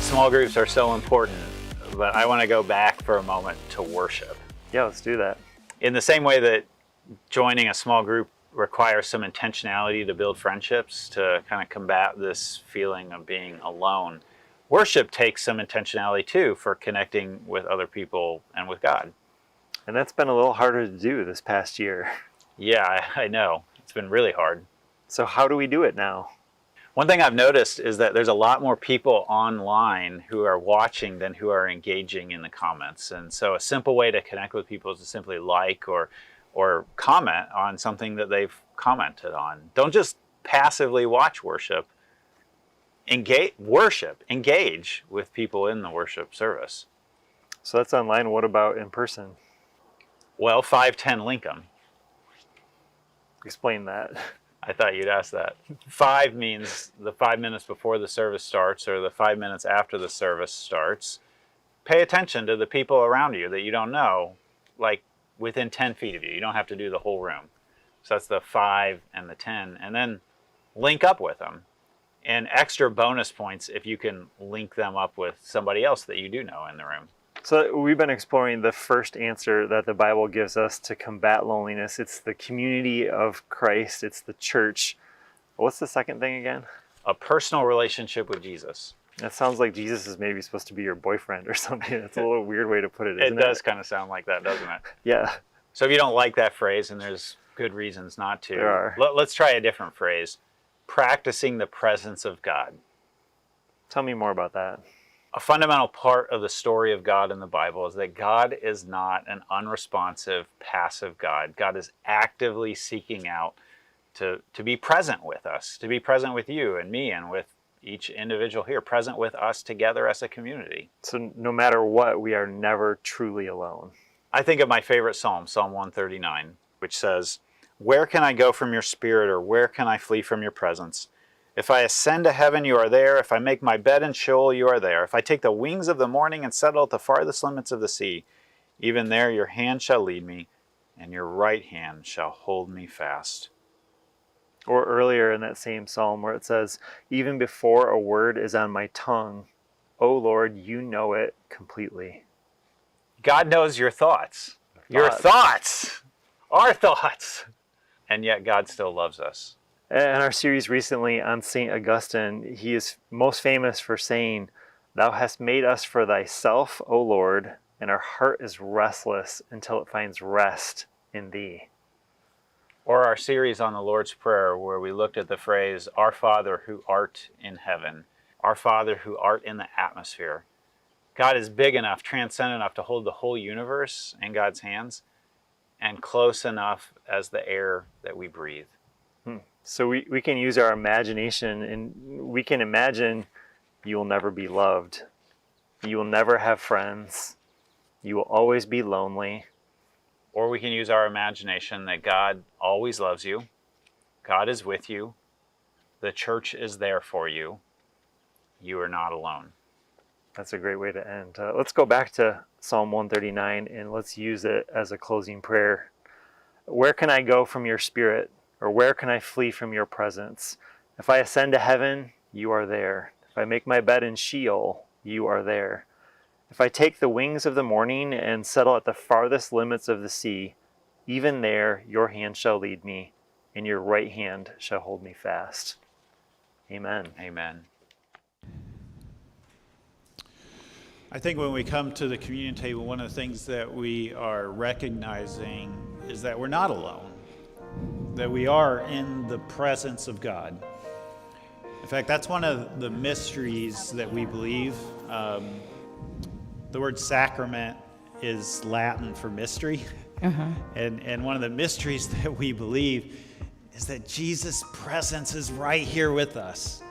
Small groups are so important, but I want to go back for a moment to worship. Yeah, let's do that. In the same way that joining a small group requires some intentionality to build friendships, to kind of combat this feeling of being alone, worship takes some intentionality too for connecting with other people and with God. And that's been a little harder to do this past year. Yeah, I know. It's been really hard. So how do we do it now? One thing I've noticed is that there's a lot more people online who are watching than who are engaging in the comments. And so a simple way to connect with people is to simply like or comment on something that they've commented on. Don't just passively watch worship. Engage with people in the worship service. So that's online. What about in person? Well, 510 Lincoln. Explain that. I thought you'd ask that. 5 means the 5 minutes before the service starts or the 5 minutes after the service starts. Pay attention to the people around you that you don't know. Like, within 10 feet of you. You don't have to do the whole room. So that's the 5 and the 10. And then link up with them. And extra bonus points if you can link them up with somebody else that you do know in the room. So we've been exploring the first answer that the Bible gives us to combat loneliness. It's the community of Christ. It's the church. What's the second thing again? A personal relationship with Jesus. That sounds like Jesus is maybe supposed to be your boyfriend or something. That's a little weird way to put it, isn't it? It does kind of sound like that, doesn't it? Yeah. So if you don't like that phrase, and there's good reasons not to, There are. Let's try a different phrase. Practicing the presence of God. Tell me more about that. A fundamental part of the story of God in the Bible is that God is not an unresponsive, passive God. God is actively seeking out to be present with us, to be present with you and me and with each individual here, present with us together as a community. So no matter what, we are never truly alone. I think of my favorite psalm, Psalm 139, which says, "Where can I go from your spirit, or where can I flee from your presence? If I ascend to heaven, you are there. If I make my bed in Sheol, you are there. If I take the wings of the morning and settle at the farthest limits of the sea, even there your hand shall lead me, and your right hand shall hold me fast." Or earlier in that same psalm where it says, "Even before a word is on my tongue, O Lord, you know it completely." God knows your thoughts. Your thoughts. Our thoughts. And yet God still loves us. In our series recently on St. Augustine, he is most famous for saying, "Thou hast made us for thyself, O Lord, and our heart is restless until it finds rest in thee." Or our series on the Lord's Prayer, where we looked at the phrase, "Our Father who art in heaven," "Our Father who art in the atmosphere." God is big enough, transcendent enough to hold the whole universe in God's hands, and close enough as the air that we breathe. So we can use our imagination, and we can imagine you will never be loved. You will never have friends. You will always be lonely. Or we can use our imagination that God always loves you. God is with you. The church is there for you. You are not alone. That's a great way to end. Let's go back to Psalm 139 and let's use it as a closing prayer. Where can I go from your spirit? Or where can I flee from your presence? If I ascend to heaven, you are there. If I make my bed in Sheol, you are there. If I take the wings of the morning and settle at the farthest limits of the sea, even there your hand shall lead me, and your right hand shall hold me fast. Amen. Amen. I think when we come to the communion table, one of the things that we are recognizing is that we're not alone, that we are in the presence of God. In fact, that's one of the mysteries that we believe. The word sacrament is Latin for mystery. And one of the mysteries that we believe is that Jesus' presence is right here with us.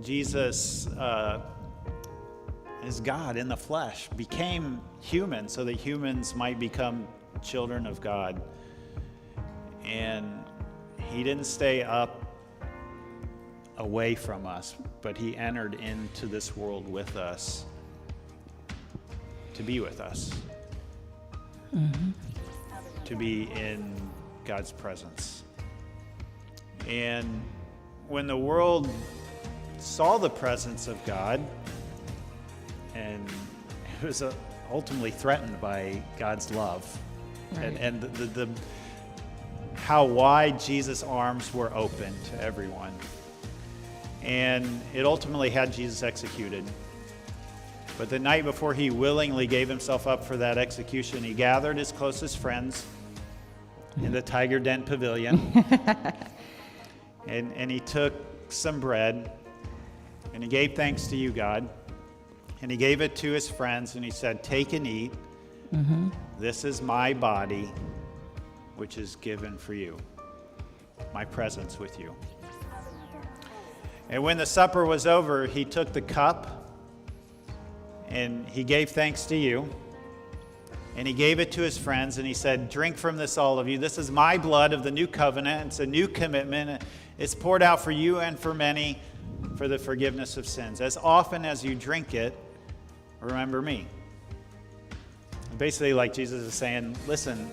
Jesus is God in the flesh, became human so that humans might become children of God. And he didn't stay up away from us, but he entered into this world with us to be with us, to be in God's presence. And when the world saw the presence of God, and it was ultimately threatened by God's love, right. and the how wide Jesus' arms were open to everyone. And it ultimately had Jesus executed. But the night before he willingly gave himself up for that execution, he gathered his closest friends in the Tiger Den Pavilion. and he took some bread, and he gave thanks to you, God. And he gave it to his friends, and he said, "Take and eat. This is my body, which is given for you, my presence with you." And when the supper was over, he took the cup, and he gave thanks to you, and he gave it to his friends, and he said, "Drink from this, all of you. This is my blood of the new covenant. It's a new commitment. It's poured out for you and for many for the forgiveness of sins. As often as you drink it, remember me." basically like Jesus is saying, listen,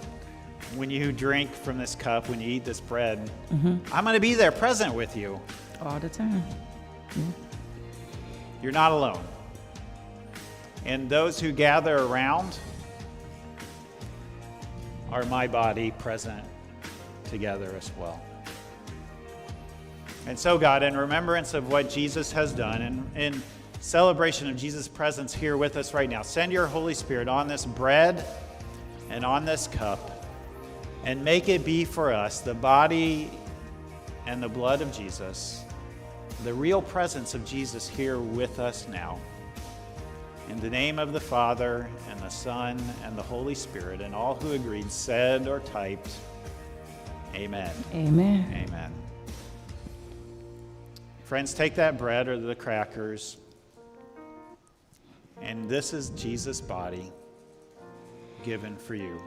when you drink from this cup, when you eat this bread, I'm going to be there present with you. All the time. Yeah. You're not alone. And those who gather around are my body present together as well. And so, God, in remembrance of what Jesus has done and in celebration of Jesus' presence here with us right now, send your Holy Spirit on this bread and on this cup and make it be for us the body and the blood of Jesus, the real presence of Jesus here with us now. In the name of the Father, and the Son, and the Holy Spirit, and all who agreed, said, or typed, amen. Amen. Amen. Friends, take that bread or the crackers, and this is Jesus' body given for you.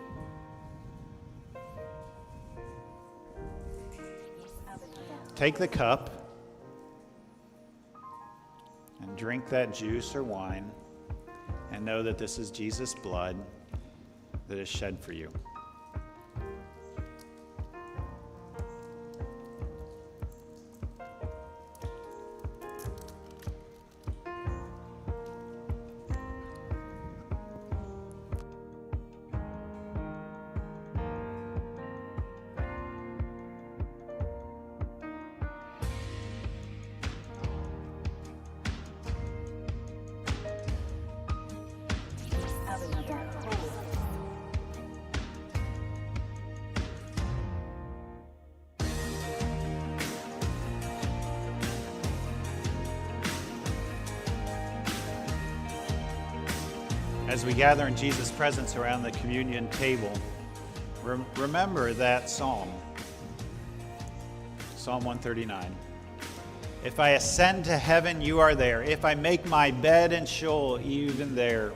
Take the cup and drink that juice or wine, and know that this is Jesus' blood that is shed for you. As we gather in Jesus' presence around the communion table, remember that psalm, Psalm 139. If I ascend to heaven, you are there. If I make my bed in Sheol, even there,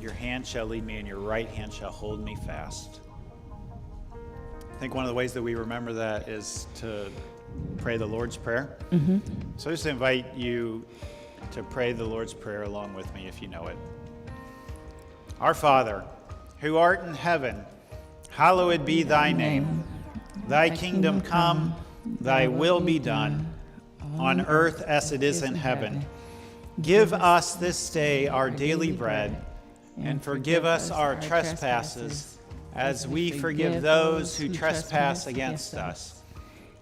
your hand shall lead me and your right hand shall hold me fast. I think one of the ways that we remember that is to pray the Lord's Prayer. So I just invite you to pray the Lord's Prayer along with me if you know it. Our Father, who art in heaven, hallowed be thy name. Thy kingdom come, thy will be done, on earth as it is in heaven. Give us this day our daily bread, and forgive us our trespasses, as we forgive those who trespass against us.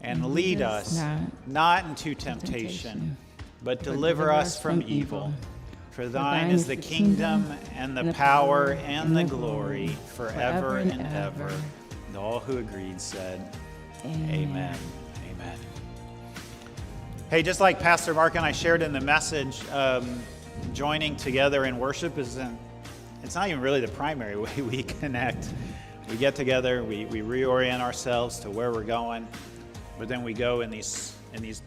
And lead us not into temptation, but deliver us from evil. For thine is the kingdom and the power and the glory forever and ever. And all who agreed said, amen. Amen. Hey, just like Pastor Mark and I shared in the message, joining together in worship it's not even really the primary way we connect. We get together, we reorient ourselves to where we're going, but then we go in these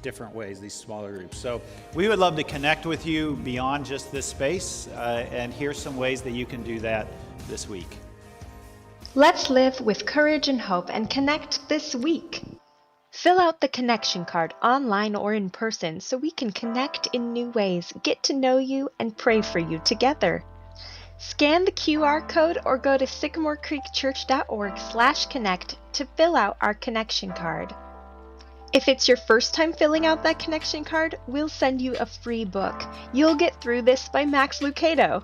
different ways, these smaller groups. So we would love to connect with you beyond just this space, and here's some ways that you can do that this week. Let's live with courage and hope and connect this week. Fill out the connection card online or in person so we can connect in new ways, get to know you, and pray for you together. Scan the QR code or go to sycamorecreekchurch.org/connect to fill out our connection card. If it's your first time filling out that connection card, we'll send you a free book, You'll Get Through This by Max Lucado.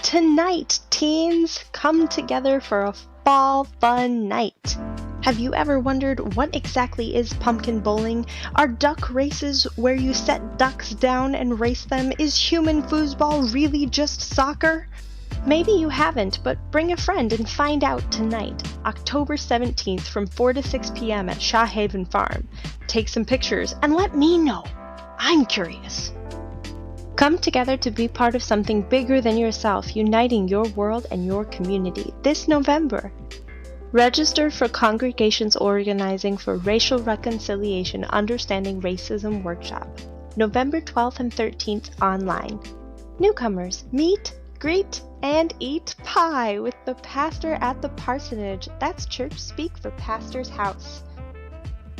Tonight, teens, come together for a fall fun night. Have you ever wondered what exactly is pumpkin bowling? Are duck races where you set ducks down and race them? Is human foosball really just soccer? Maybe you haven't, but bring a friend and find out tonight, October 17th from 4 to 6 p.m. at Shaw Haven Farm. Take some pictures and let me know. I'm curious. Come together to be part of something bigger than yourself, uniting your world and your community this November. Register for Congregations Organizing for Racial Reconciliation Understanding Racism Workshop, November 12th and 13th online. Newcomers, meet, greet, and eat pie with the pastor at the parsonage. That's church speak for Pastor's House.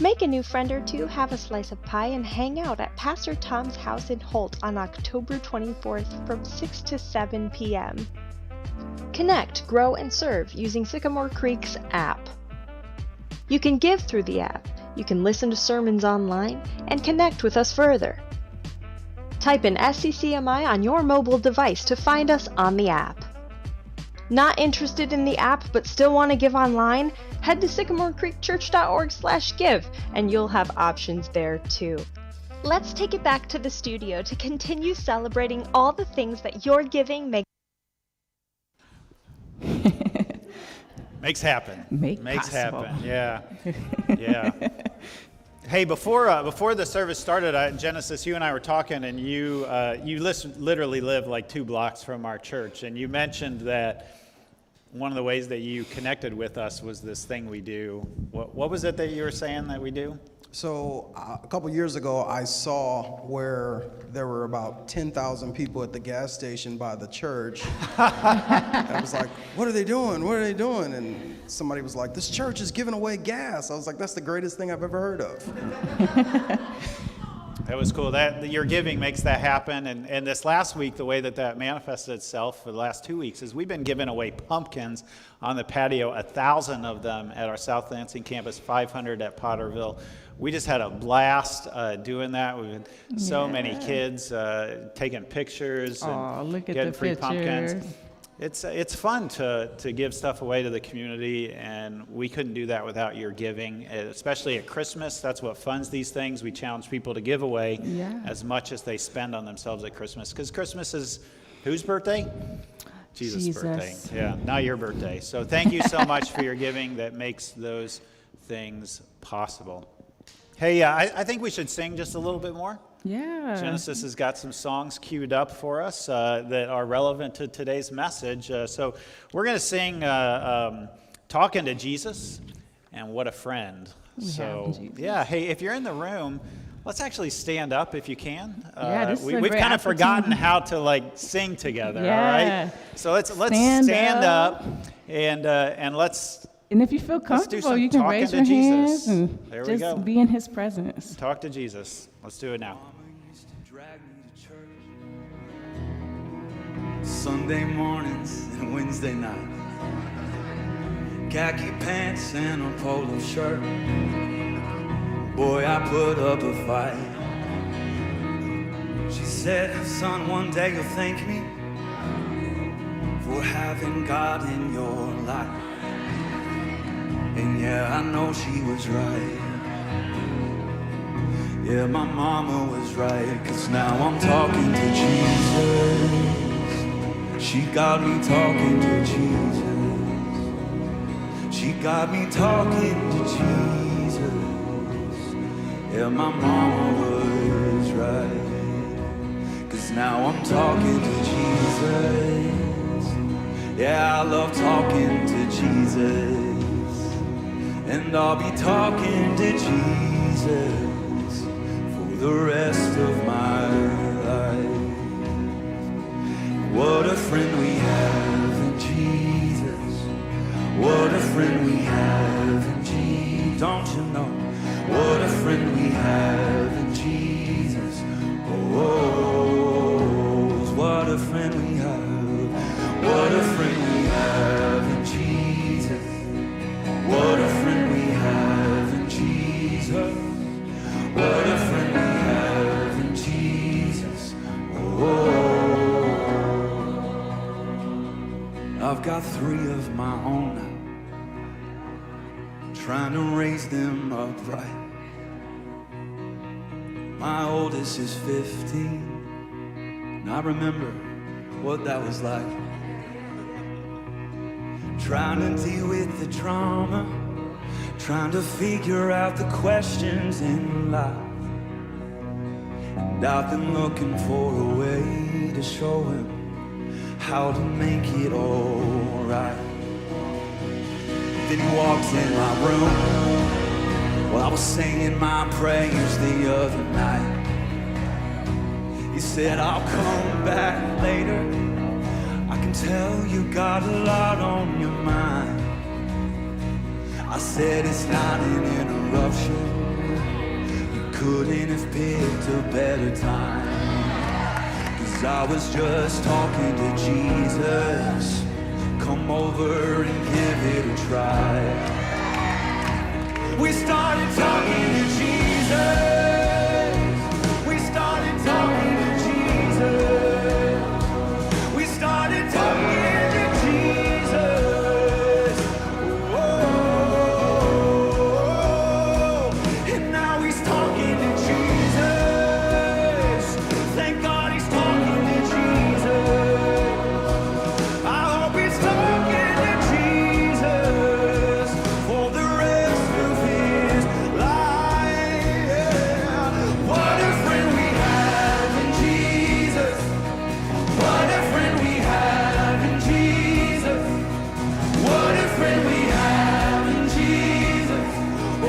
Make a new friend or two, have a slice of pie, and hang out at Pastor Tom's house in Holt on October 24th from 6 to 7 p.m. connect, grow, and serve using Sycamore Creek's app. You can give through the app, you can listen to sermons online, and connect with us further. Type in SCCMI on your mobile device to find us on the app. Not interested in the app but still want to give online? Head to sycamorecreekchurch.org/give and you'll have options there too. Let's take it back to the studio to continue celebrating all the things that your giving makes happen. Makes possible. happen. Yeah. Yeah. Hey, before the service started, Genesis, you and I were talking, and you literally live like 2 blocks from our church, and you mentioned that one of the ways that you connected with us was this thing we do. What was it that you were saying that we do? So a couple years ago, I saw where there were about 10,000 people at the gas station by the church. I was like, what are they doing? What are they doing? And somebody was like, this church is giving away gas. I was like, that's the greatest thing I've ever heard of. That was cool. That your giving makes that happen. And this last week, the way that manifested itself for the last 2 weeks is we've been giving away pumpkins on the patio, 1,000 of them at our South Lansing Campus, 500 at Potterville. We just had a blast doing that. We had so many kids taking pictures and getting free pumpkins. It's fun to give stuff away to the community, and we couldn't do that without your giving, especially at Christmas. That's what funds these things. We challenge people to give away as much as they spend on themselves at Christmas, because Christmas is whose birthday? Jesus' birthday. Yeah, not your birthday. So thank you so much for your giving that makes those things possible. Hey, I think we should sing just a little bit more. Yeah. Genesis has got some songs queued up for us that are relevant to today's message. So we're going to sing Talking to Jesus and What a Friend. Yeah, hey, if you're in the room, let's actually stand up if you can. We've kind of forgotten how to sing together, all right? So let's stand up and let's... And if you feel comfortable, you can raise your hands and just be in his presence. Talk to Jesus. Let's do it now. Sunday mornings and Wednesday nights, khaki pants and a polo shirt. Boy, I put up a fight. She said, son, one day you'll thank me for having God in your life. And yeah, I know she was right. Yeah, my mama was right, 'cause now I'm talking to Jesus. She got me talking to Jesus. She got me talking to Jesus. Yeah, my mama was right, 'cause now I'm talking to Jesus. Yeah, I love talking to Jesus. And I'll be talking to Jesus for the rest of my life. What a friend we have in Jesus. What a friend we have in Jesus. Don't you know? What a friend we have in Jesus. Oh, what a friend we have. What a friend we have in Jesus. What a friend we have in Jesus. What a friend we have in Jesus. Oh, I've got 3 of my own now, trying to raise them upright. My oldest is 15, and I remember what that was like. Trying to deal with the drama, trying to figure out the questions in life. And I've been looking for a way to show him how to make it all right. Then he walked in my room while I was singing my prayers the other night. He said, I'll come back later. I can tell you got a lot on your mind. I said, it's not an interruption. You couldn't have picked a better time. 'Cause I was just talking to Jesus. come over and give it a try. We started talking to Jesus. We started talking to Jesus. We started talking to Jesus. Oh, and now he's talking to Jesus. Thank God he's talking to Jesus. I hope he's talking to Jesus for the rest of his life. What a friend we have in Jesus. What a friend we have in Jesus. What a friend we have in Jesus. Oh,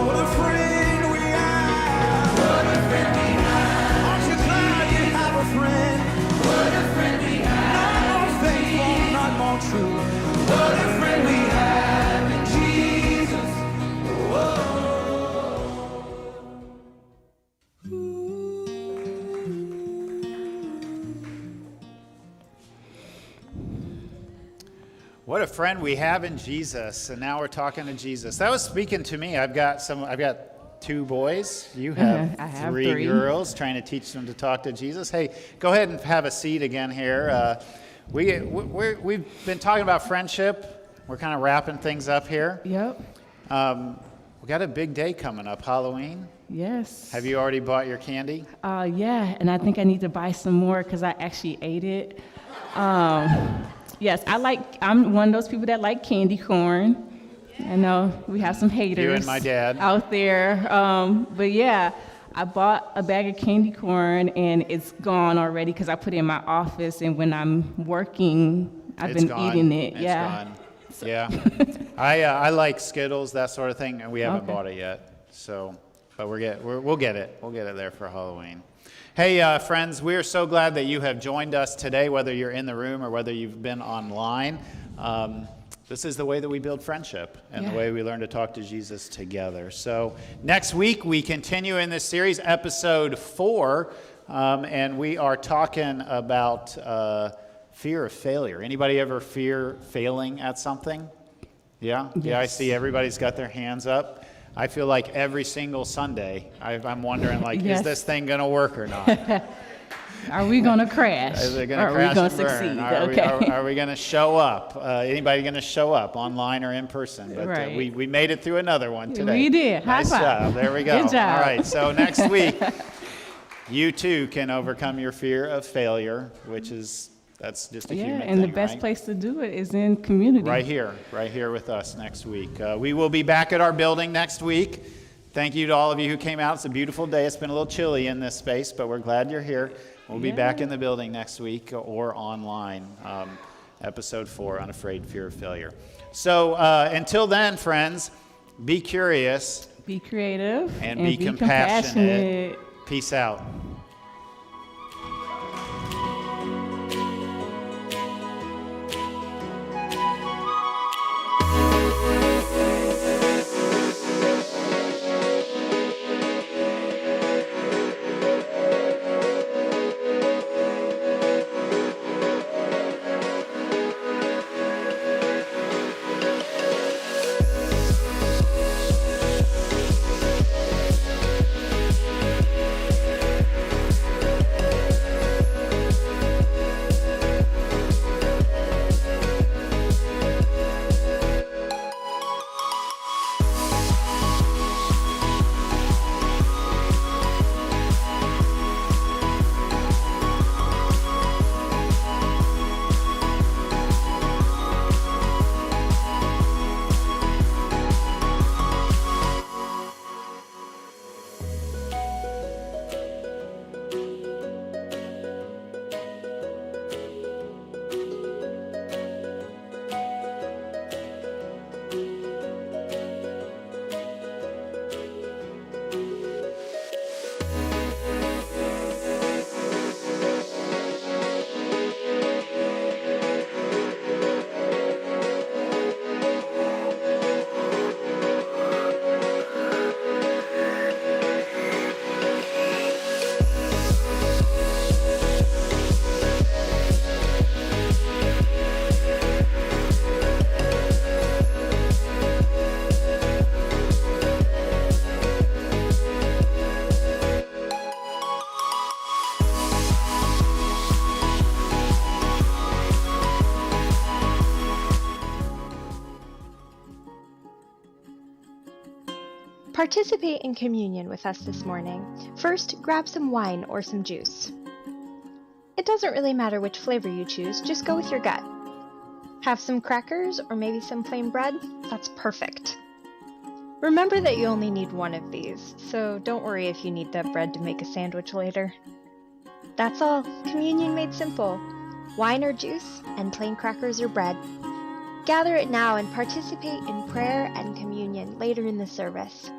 what a friend we have. What a friend we have. Aren't you glad you have a friend? What a friend we have. Not more faithful, not more true. What a friend we have in Jesus. Whoa. What a friend we have in Jesus. And now we're talking to Jesus. That was speaking to me. I've got 2 boys. You have, I have 3 3. girls, trying to teach them to talk to Jesus. Hey, go ahead and have a seat again here. We've been talking about friendship. We're kind of wrapping things up here. Yep. We got a big day coming up, Halloween. Yes. Have you already bought your candy? Yeah, and I think I need to buy some more because I actually ate it. Yes, I'm one of those people that like candy corn. I know we have some haters You and my dad. out there. But yeah, I bought a bag of candy corn and it's gone already because I put it in my office, and when I'm working, I've been eating it. It's yeah. gone. Yeah. I like Skittles, that sort of thing, and we haven't Okay. bought it yet. So, but we'll get it. We'll get it there for Halloween. Hey, friends, we are so glad that you have joined us today, whether you're in the room or whether you've been online. This is the way that we build friendship and the way we learn to talk to Jesus together. So next week, we continue in this series, episode 4, and we are talking about fear of failure. Anybody ever fear failing at something? Yeah? Yes. Yeah, I see everybody's got their hands up. I feel like every single Sunday, I'm wondering, like, Yes. is this thing going to work or not? Are we going to crash? Is it going Or to are we crash going and to burn? succeed? Are, Okay. are we going to show up? Anybody going to show up online or in person? But Right. we made it through another one today. We did. High Nice five. job. There we go. Good job. All right. So next week, you too can overcome your fear of failure, that's just a human thing, and the best right? place to do it is in community. Right here with us next week. We will be back at our building next week. Thank you to all of you who came out. It's a beautiful day. It's been a little chilly in this space, but we're glad you're here. We'll be back in the building next week or online. Episode 4, Unafraid, Fear of Failure. So until then, friends, be curious. Be creative. And be compassionate. Peace out. Participate in communion with us this morning. First, grab some wine or some juice. It doesn't really matter which flavor you choose, just go with your gut. Have some crackers or maybe some plain bread? That's perfect. Remember that you only need one of these, so don't worry if you need that bread to make a sandwich later. That's all, communion made simple. Wine or juice, and plain crackers or bread. Gather it now and participate in prayer and communion later in the service.